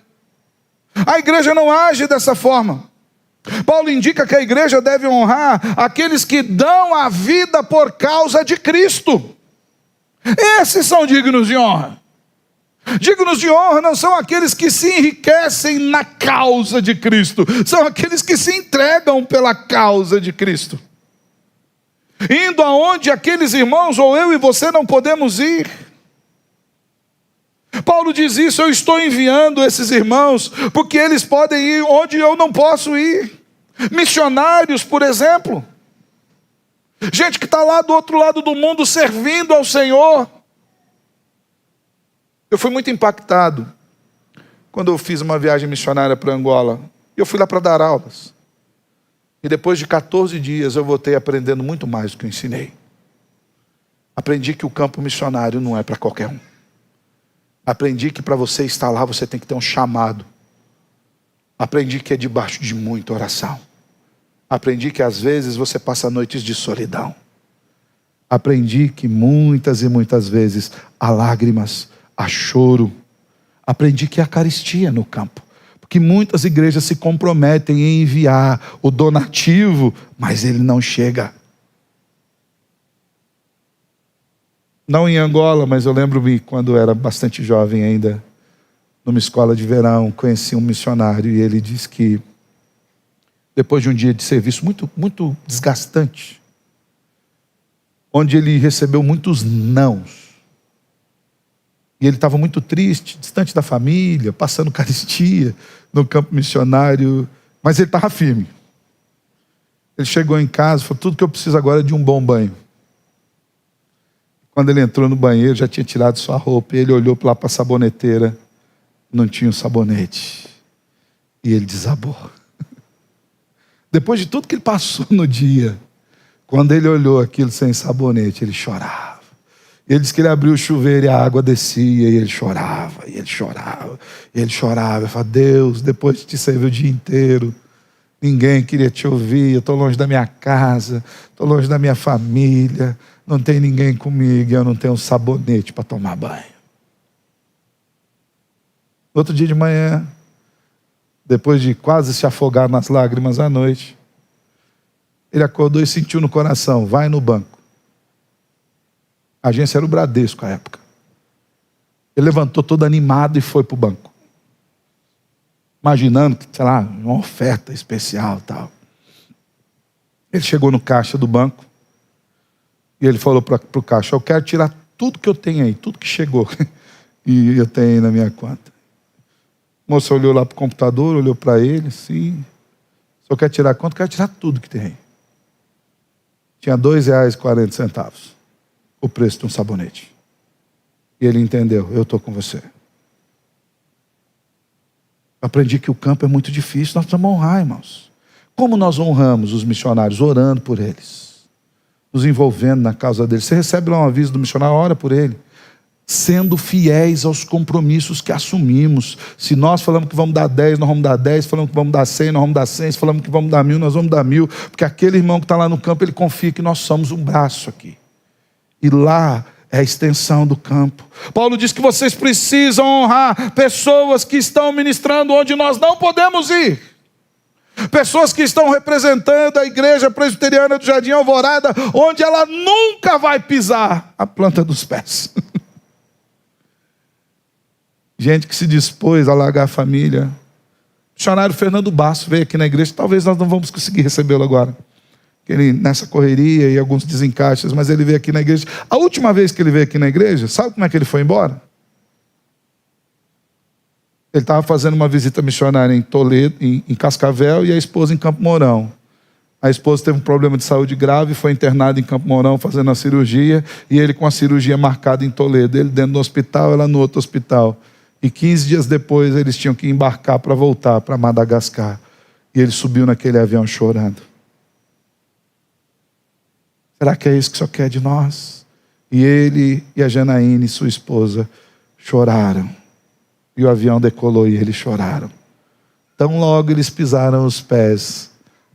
A igreja não age dessa forma. Paulo indica que a igreja deve honrar aqueles que dão a vida por causa de Cristo. Esses são dignos de honra. Dignos de honra não são aqueles que se enriquecem na causa de Cristo, são aqueles que se entregam pela causa de Cristo, indo aonde aqueles irmãos ou eu e você não podemos ir. Paulo diz isso, eu estou enviando esses irmãos, porque eles podem ir onde eu não posso ir. Missionários, por exemplo, gente que está lá do outro lado do mundo servindo ao Senhor. Eu fui muito impactado quando eu fiz uma viagem missionária para Angola. Eu fui lá para dar aulas. E depois de 14 dias eu voltei aprendendo muito mais do que eu ensinei. Aprendi que o campo missionário não é para qualquer um. Aprendi que para você estar lá você tem que ter um chamado. Aprendi que é debaixo de muita oração. Aprendi que às vezes você passa noites de solidão. Aprendi que muitas e muitas vezes há lágrimas, há choro. Aprendi que há carestia no campo. Porque muitas igrejas se comprometem em enviar o donativo, mas ele não chega. Não em Angola, mas eu lembro-me quando eu era bastante jovem ainda, numa escola de verão, conheci um missionário e ele disse que depois de um dia de serviço muito desgastante, onde ele recebeu muitos nãos, e ele estava muito triste, distante da família, passando carestia no campo missionário, mas ele estava firme. Ele chegou em casa e falou, tudo que eu preciso agora é de um bom banho. Quando ele entrou no banheiro, já tinha tirado sua roupa, e ele olhou lá para a saboneteira, não tinha um sabonete, e ele desabou. Depois de tudo que ele passou no dia, quando ele olhou aquilo sem sabonete, ele chorava. Ele disse que ele abriu o chuveiro e a água descia, e ele chorava, e ele chorava, e ele chorava. Eu falei: Deus, depois de te servir o dia inteiro, ninguém queria te ouvir, eu estou longe da minha casa, estou longe da minha família, não tem ninguém comigo, eu não tenho um sabonete para tomar banho. Outro dia de manhã, depois de quase se afogar nas lágrimas à noite, ele acordou e sentiu no coração: vai no banco. A agência era o Bradesco à época. Ele levantou todo animado e foi para o banco, imaginando que, sei lá, uma oferta especial e tal. Ele chegou no caixa do banco e ele falou para o caixa: eu quero tirar tudo que eu tenho aí, tudo que chegou e eu tenho aí na minha conta. O moço olhou lá para o computador, olhou para ele, sim. Só quer tirar quanto? Quero tirar tudo que tem aí. Tinha R$2,40, o preço de um sabonete. E ele entendeu: eu estou com você. Aprendi que o campo é muito difícil, nós precisamos honrar, irmãos. Como nós honramos os missionários? Orando por eles, nos envolvendo na causa deles. Você recebe lá um aviso do missionário, ora por ele, sendo fiéis aos compromissos que assumimos. Se nós falamos que vamos dar 10, nós vamos dar 10. Se falamos que vamos dar 100, nós vamos dar 100. Se falamos que vamos dar 1000, nós vamos dar 1000. Porque aquele irmão que está lá no campo, ele confia que nós somos um braço aqui. E lá é a extensão do campo. Paulo diz que vocês precisam honrar pessoas que estão ministrando onde nós não podemos ir. Pessoas que estão representando a igreja presbiteriana do Jardim Alvorada, onde ela nunca vai pisar a planta dos pés. Gente que se dispôs a largar a família. O missionário Fernando Basso veio aqui na igreja. Talvez nós não vamos conseguir recebê-lo agora, ele nessa correria e alguns desencaixes, mas ele veio aqui na igreja. A última vez que ele veio aqui na igreja, sabe como é que ele foi embora? Ele estava fazendo uma visita missionária em Toledo, em Cascavel, e a esposa em Campo Mourão. A esposa teve um problema de saúde grave, foi internada em Campo Mourão fazendo a cirurgia, e ele com a cirurgia marcada em Toledo. Ele dentro do hospital, ela no outro hospital. E 15 dias depois eles tinham que embarcar para voltar para Madagascar. E ele subiu naquele avião chorando. Será que é isso que o Senhor quer de nós? E ele e a Janaíne, sua esposa, choraram. E o avião decolou e eles choraram. Tão logo eles pisaram os pés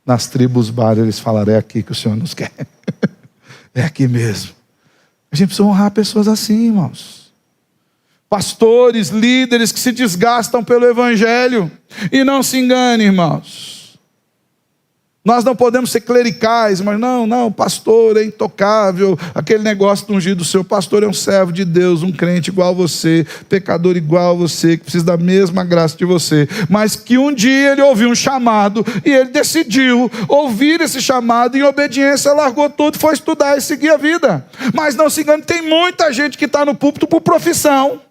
nas tribos bar, eles falaram: é aqui que o Senhor nos quer. É aqui mesmo. A gente precisa honrar pessoas assim, irmãos. Pastores, líderes que se desgastam pelo evangelho. E não se engane, irmãos. Nós não podemos ser clericais, mas não, o pastor é intocável, aquele negócio de ungir do seu pastor é um servo de Deus, um crente igual a você, pecador igual a você, que precisa da mesma graça de você, mas que um dia ele ouviu um chamado, e ele decidiu ouvir esse chamado, e em obediência largou tudo, foi estudar e seguir a vida. Mas não se engane, tem muita gente que está no púlpito por profissão.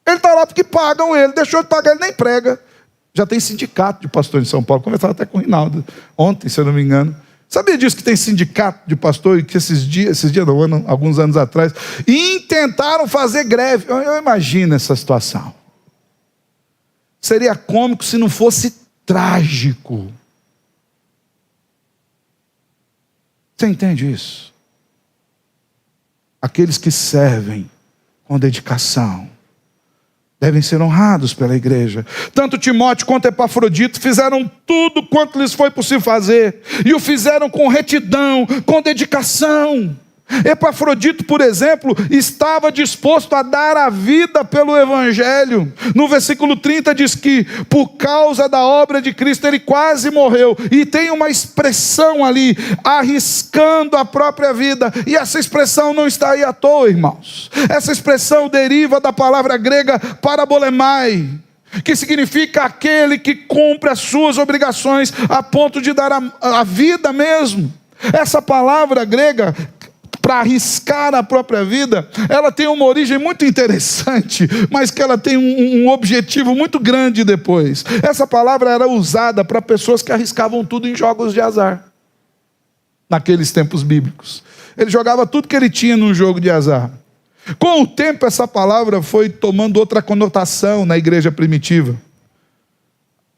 Ele está lá porque pagam ele, deixou de pagar, ele nem prega. Já tem sindicato de pastores em São Paulo. Conversava até com o Rinaldo ontem, se eu não me engano. Sabia disso, que tem sindicato de pastor e que esses dias não, alguns anos atrás, intentaram fazer greve. Eu imagino essa situação. Seria cômico se não fosse trágico. Você entende isso? Aqueles que servem com dedicação devem ser honrados pela igreja. Tanto Timóteo quanto Epafrodito fizeram tudo quanto lhes foi possível fazer. E o fizeram com retidão, com dedicação. Epafrodito, por exemplo, estava disposto a dar a vida pelo evangelho. No versículo 30 diz que por causa da obra de Cristo ele quase morreu. E tem uma expressão ali, arriscando a própria vida. E essa expressão não está aí à toa, irmãos. Essa expressão deriva da palavra grega parabolemai, que significa aquele que cumpre as suas obrigações a ponto de dar a vida mesmo. Essa palavra grega, para arriscar a própria vida, ela tem uma origem muito interessante, mas que ela tem um objetivo muito grande depois. Essa palavra era usada para pessoas que arriscavam tudo em jogos de azar. naqueles tempos bíblicos. Ele jogava tudo que ele tinha num jogo de azar. Com o tempo, essa palavra foi tomando outra conotação na igreja primitiva.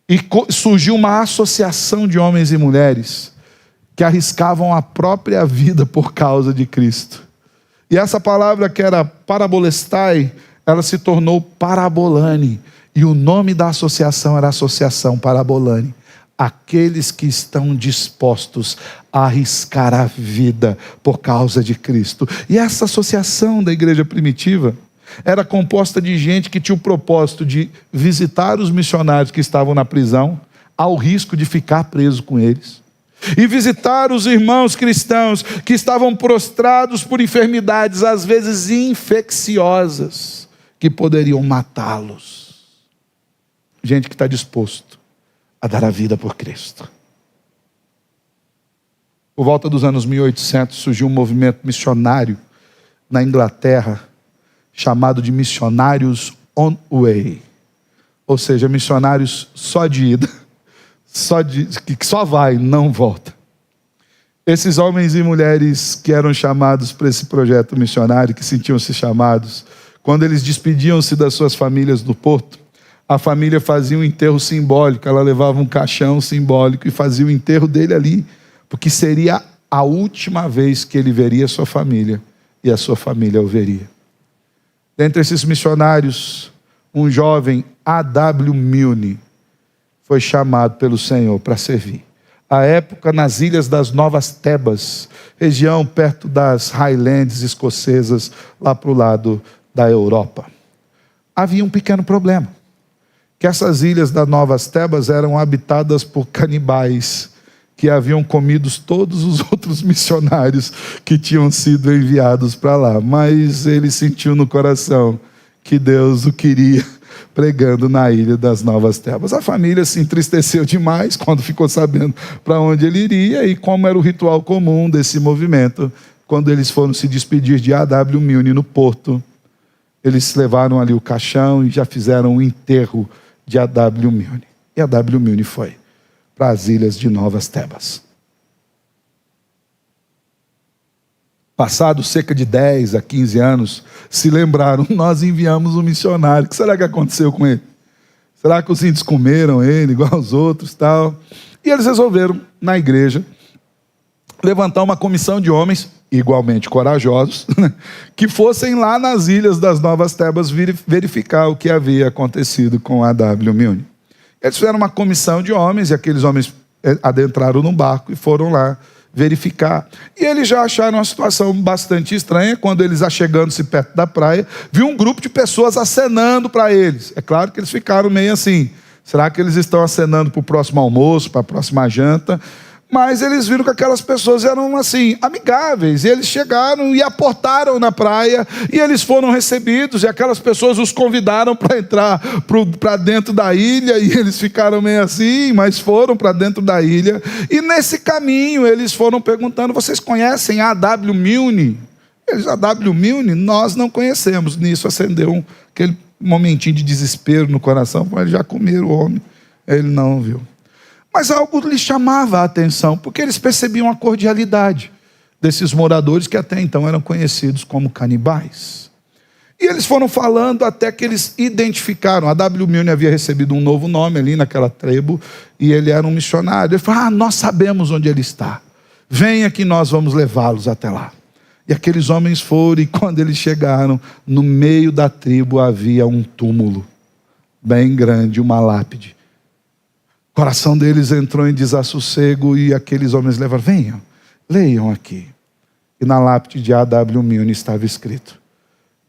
E surgiu uma associação de homens e mulheres que arriscavam a própria vida por causa de Cristo. E essa palavra, que era parabolestai, ela se tornou parabolane. E o nome da associação era Associação Parabolane. Aqueles que estão dispostos a arriscar a vida por causa de Cristo. E essa associação da igreja primitiva era composta de gente que tinha o propósito de visitar os missionários que estavam na prisão, ao risco de ficar preso com eles, e visitar os irmãos cristãos que estavam prostrados por enfermidades, às vezes infecciosas, que poderiam matá-los. Gente que está disposto a dar a vida por Cristo. Por volta dos anos 1800, surgiu um movimento missionário na Inglaterra, chamado de missionários on way, ou seja, missionários só de ida, que só vai, não volta. Esses homens e mulheres que eram chamados para esse projeto missionário, que sentiam-se chamados, quando eles despediam-se das suas famílias do porto, a família fazia um enterro simbólico, ela levava um caixão simbólico e fazia o enterro dele ali, porque seria a última vez que ele veria sua família, e a sua família o veria. Dentre esses missionários, um jovem A.W. Milne foi chamado pelo Senhor para servir. À época, nas ilhas das Novas Tebas, região perto das Highlands escocesas, lá para o lado da Europa. Havia um pequeno problema, que essas ilhas das Novas Tebas eram habitadas por canibais, que haviam comido todos os outros missionários que tinham sido enviados para lá. Mas ele sentiu no coração que Deus o queria pregando na ilha das Novas Tebas. A família se entristeceu demais quando ficou sabendo para onde ele iria, e como era o ritual comum desse movimento, quando eles foram se despedir de A.W. Milne no porto, eles levaram ali o caixão e já fizeram o enterro de A.W. Milne. E A.W. Milne foi para as ilhas de Novas Tebas. Passados cerca de 10 a 15 anos, se lembraram, nós enviamos um missionário. O que será que aconteceu com ele? Será que os índios comeram ele igual aos outros, tal? E eles resolveram, na igreja, levantar uma comissão de homens, igualmente corajosos, que fossem lá nas ilhas das Novas Tebas verificar o que havia acontecido com A.W. Milne. Eles fizeram uma comissão de homens, e aqueles homens adentraram num barco e foram lá verificar. E eles já acharam uma situação bastante estranha, quando eles, achegando-se perto da praia, viu um grupo de pessoas acenando para eles. É claro que eles ficaram meio assim, será que eles estão acenando para o próximo almoço, para a próxima janta? Mas eles viram que aquelas pessoas eram assim, amigáveis, e eles chegaram e aportaram na praia, e eles foram recebidos, e aquelas pessoas os convidaram para entrar para dentro da ilha, e eles ficaram meio assim, mas foram para dentro da ilha, e nesse caminho eles foram perguntando, vocês conhecem A.W. Milne? Eles, A.W. Milne? Nós não conhecemos. Nisso acendeu aquele momentinho de desespero no coração, mas eles já comeram o homem, ele não viu. Mas algo lhes chamava a atenção, porque eles percebiam a cordialidade desses moradores que até então eram conhecidos como canibais. E eles foram falando até que eles identificaram. A.W. Milne havia recebido um novo nome ali naquela tribo, e ele era um missionário. Ele falou, nós sabemos onde ele está. Venha que nós vamos levá-los até lá. E aqueles homens foram, e quando eles chegaram, no meio da tribo havia um túmulo, bem grande, uma lápide. O coração deles entrou em desassossego, e aqueles homens levaram, venham, leiam aqui. E na lápide de A.W. Milne estava escrito,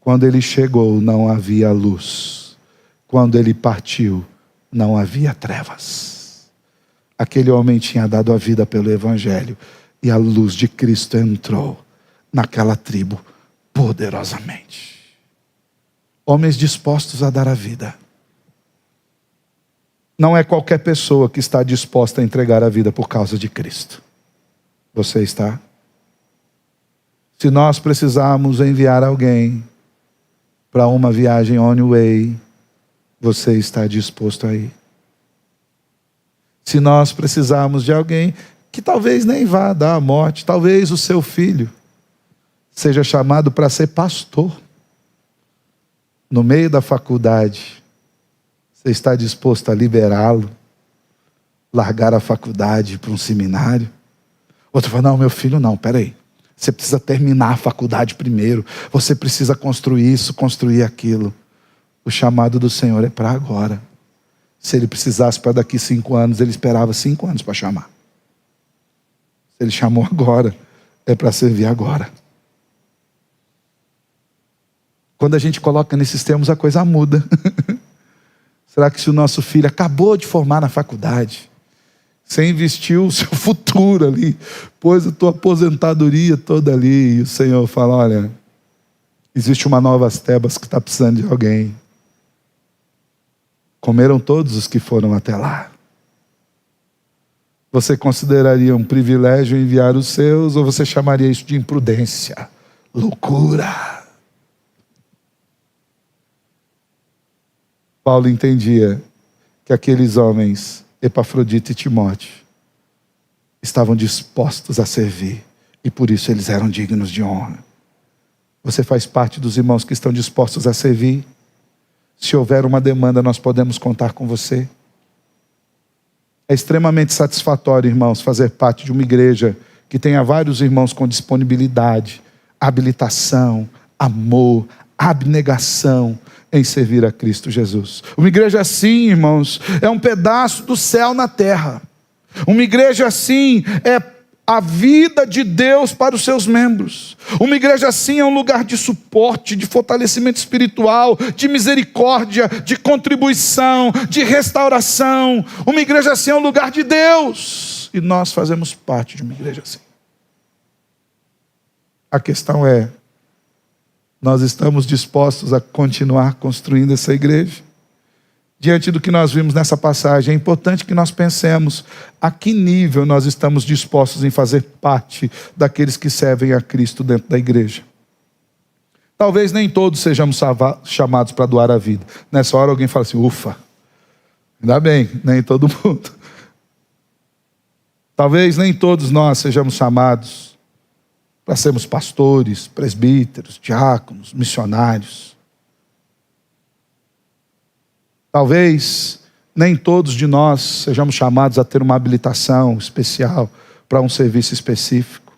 quando ele chegou não havia luz, quando ele partiu não havia trevas. Aquele homem tinha dado a vida pelo Evangelho, e a luz de Cristo entrou naquela tribo poderosamente. Homens dispostos a dar a vida. Não é qualquer pessoa que está disposta a entregar a vida por causa de Cristo. Você está? Se nós precisarmos enviar alguém para uma viagem on way, você está disposto a ir? Se nós precisarmos de alguém que talvez nem vá dar a morte. Talvez o seu filho seja chamado para ser pastor. No meio da faculdade, você está disposto a liberá-lo, largar a faculdade para um seminário? Outro fala, não, meu filho não, peraí. Você precisa terminar a faculdade primeiro. Você precisa construir isso, construir aquilo. O chamado do Senhor é para agora. Se ele precisasse para daqui 5 anos, ele esperava 5 anos para chamar. Se ele chamou agora, é para servir agora. Quando a gente coloca nesses termos, a coisa muda. Será que se o nosso filho acabou de formar na faculdade, você investiu o seu futuro ali, pôs a tua aposentadoria toda ali, e o Senhor fala, olha, existe uma Novas Tebas que está precisando de alguém. Comeram todos os que foram até lá. Você consideraria um privilégio enviar os seus, ou você chamaria isso de imprudência, loucura? Paulo entendia que aqueles homens, Epafrodito e Timóteo, estavam dispostos a servir, e por isso eles eram dignos de honra. Você faz parte dos irmãos que estão dispostos a servir? Se houver uma demanda, nós podemos contar com você. É extremamente satisfatório, irmãos, fazer parte de uma igreja que tenha vários irmãos com disponibilidade, habilitação, amor, abnegação em servir a Cristo Jesus. Uma igreja assim, irmãos, é um pedaço do céu na terra. Uma igreja assim é a vida de Deus para os seus membros. Uma igreja assim é um lugar de suporte, de fortalecimento espiritual, de misericórdia, de contribuição, de restauração. Uma igreja assim é um lugar de Deus. E nós fazemos parte de uma igreja assim. A questão é, nós estamos dispostos a continuar construindo essa igreja? Diante do que nós vimos nessa passagem, é importante que nós pensemos a que nível nós estamos dispostos em fazer parte daqueles que servem a Cristo dentro da igreja. Talvez nem todos sejamos chamados para doar a vida. Nessa hora alguém fala assim, ufa, ainda bem, nem todo mundo. Talvez nem todos nós sejamos chamados para sermos pastores, presbíteros, diáconos, missionários. Talvez nem todos de nós sejamos chamados a ter uma habilitação especial para um serviço específico.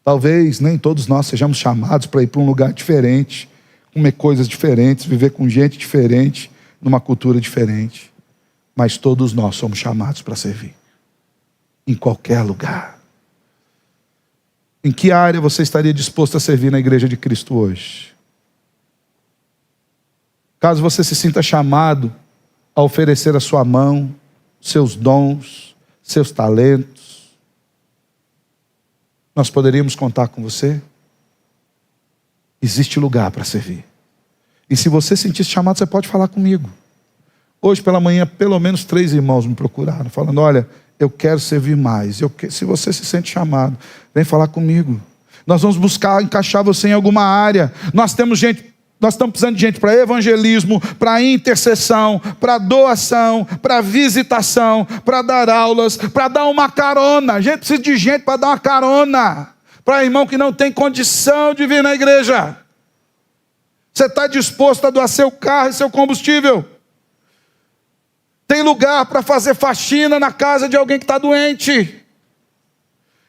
Talvez nem todos nós sejamos chamados para ir para um lugar diferente, comer coisas diferentes, viver com gente diferente, numa cultura diferente. Mas todos nós somos chamados para servir. Em qualquer lugar. Em que área você estaria disposto a servir na igreja de Cristo hoje? Caso você se sinta chamado a oferecer a sua mão, seus dons, seus talentos, nós poderíamos contar com você? Existe lugar para servir. E se você sentir chamado, você pode falar comigo. Hoje pela manhã, pelo menos 3 irmãos me procuraram, falando, olha, eu quero servir mais. Se você se sente chamado, vem falar comigo. Nós vamos buscar encaixar você em alguma área. Nós estamos precisando de gente para evangelismo, para intercessão, para doação, para visitação, para dar aulas, para dar uma carona. A gente precisa de gente para dar uma carona para irmão que não tem condição de vir na igreja. Você está disposto a doar seu carro e seu combustível? Tem lugar para fazer faxina na casa de alguém que está doente.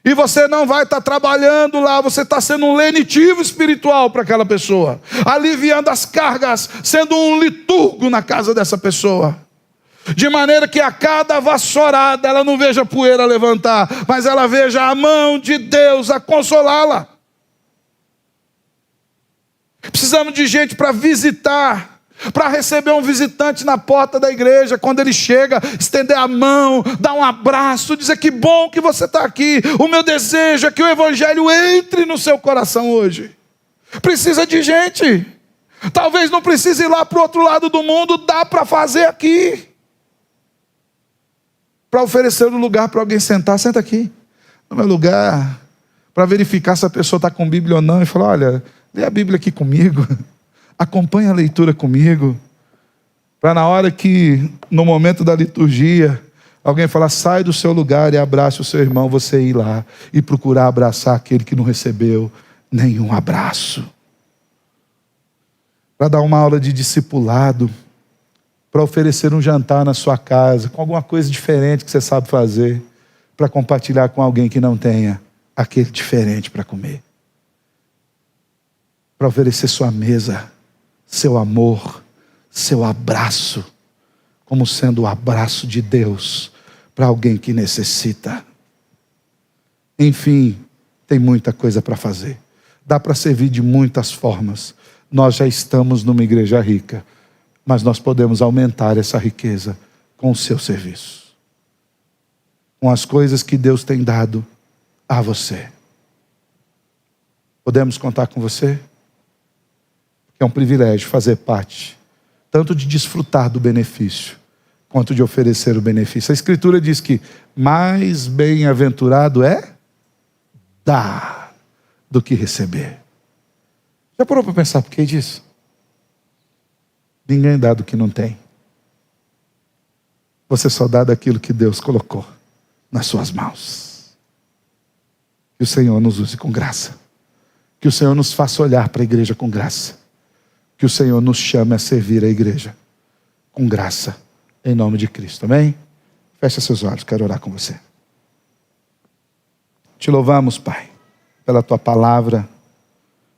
E você não vai estar trabalhando lá, você está sendo um lenitivo espiritual para aquela pessoa. Aliviando as cargas, sendo um liturgo na casa dessa pessoa. De maneira que a cada vassourada ela não veja poeira levantar, mas ela veja a mão de Deus a consolá-la. Precisamos de gente para visitar, para receber um visitante na porta da igreja, quando ele chega, estender a mão, dar um abraço, dizer que bom que você está aqui. O meu desejo é que o evangelho entre no seu coração hoje. Precisa de gente. Talvez não precise ir lá para o outro lado do mundo, dá para fazer aqui. Para oferecer um lugar para alguém sentar, senta aqui, no meu lugar, para verificar se a pessoa está com Bíblia ou não, e falar, olha, lê a Bíblia aqui comigo. Acompanhe a leitura comigo, para na hora que, no momento da liturgia, Alguém falar, sai do seu lugar e abrace o seu irmão, você ir lá e procurar abraçar aquele que não recebeu nenhum abraço. Para dar uma aula de discipulado, para oferecer um jantar na sua casa, com alguma coisa diferente que você sabe fazer, para compartilhar com alguém que não tenha aquele diferente para comer. Para oferecer sua mesa, seu amor, seu abraço, como sendo o abraço de Deus para alguém que necessita. Enfim, tem muita coisa para fazer. Dá para servir de muitas formas. Nós já estamos numa igreja rica, mas nós podemos aumentar essa riqueza com o seu serviço, com as coisas que Deus tem dado a você. Podemos contar com você? É um privilégio fazer parte, tanto de desfrutar do benefício, quanto de oferecer o benefício. A Escritura diz que mais bem-aventurado é dar do que receber. Já parou para pensar por que disso? Ninguém dá do que não tem. Você só dá daquilo que Deus colocou nas suas mãos. Que o Senhor nos use com graça. Que o Senhor nos faça olhar para a igreja com graça. Que o Senhor nos chame a servir a igreja com graça. Em nome de Cristo. Amém? Feche seus olhos, quero orar com você. Te louvamos, Pai, pela Tua palavra.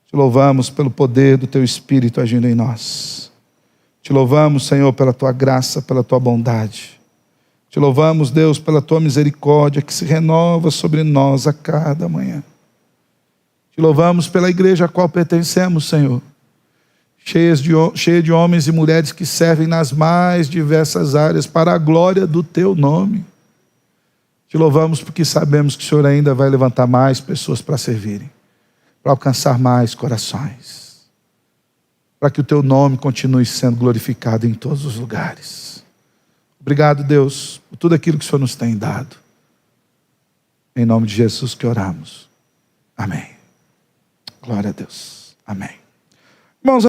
Te louvamos pelo poder do Teu Espírito agindo em nós. Te louvamos, Senhor, pela Tua graça, pela Tua bondade. Te louvamos, Deus, pela Tua misericórdia que se renova sobre nós a cada manhã. Te louvamos pela igreja a qual pertencemos, Senhor. Cheia de homens e mulheres que servem nas mais diversas áreas para a glória do Teu nome. Te louvamos porque sabemos que o Senhor ainda vai levantar mais pessoas para servirem, para alcançar mais corações, para que o Teu nome continue sendo glorificado em todos os lugares. Obrigado, Deus, por tudo aquilo que o Senhor nos tem dado. Em nome de Jesus que oramos. Amém. Glória a Deus. Amém. Irmãos,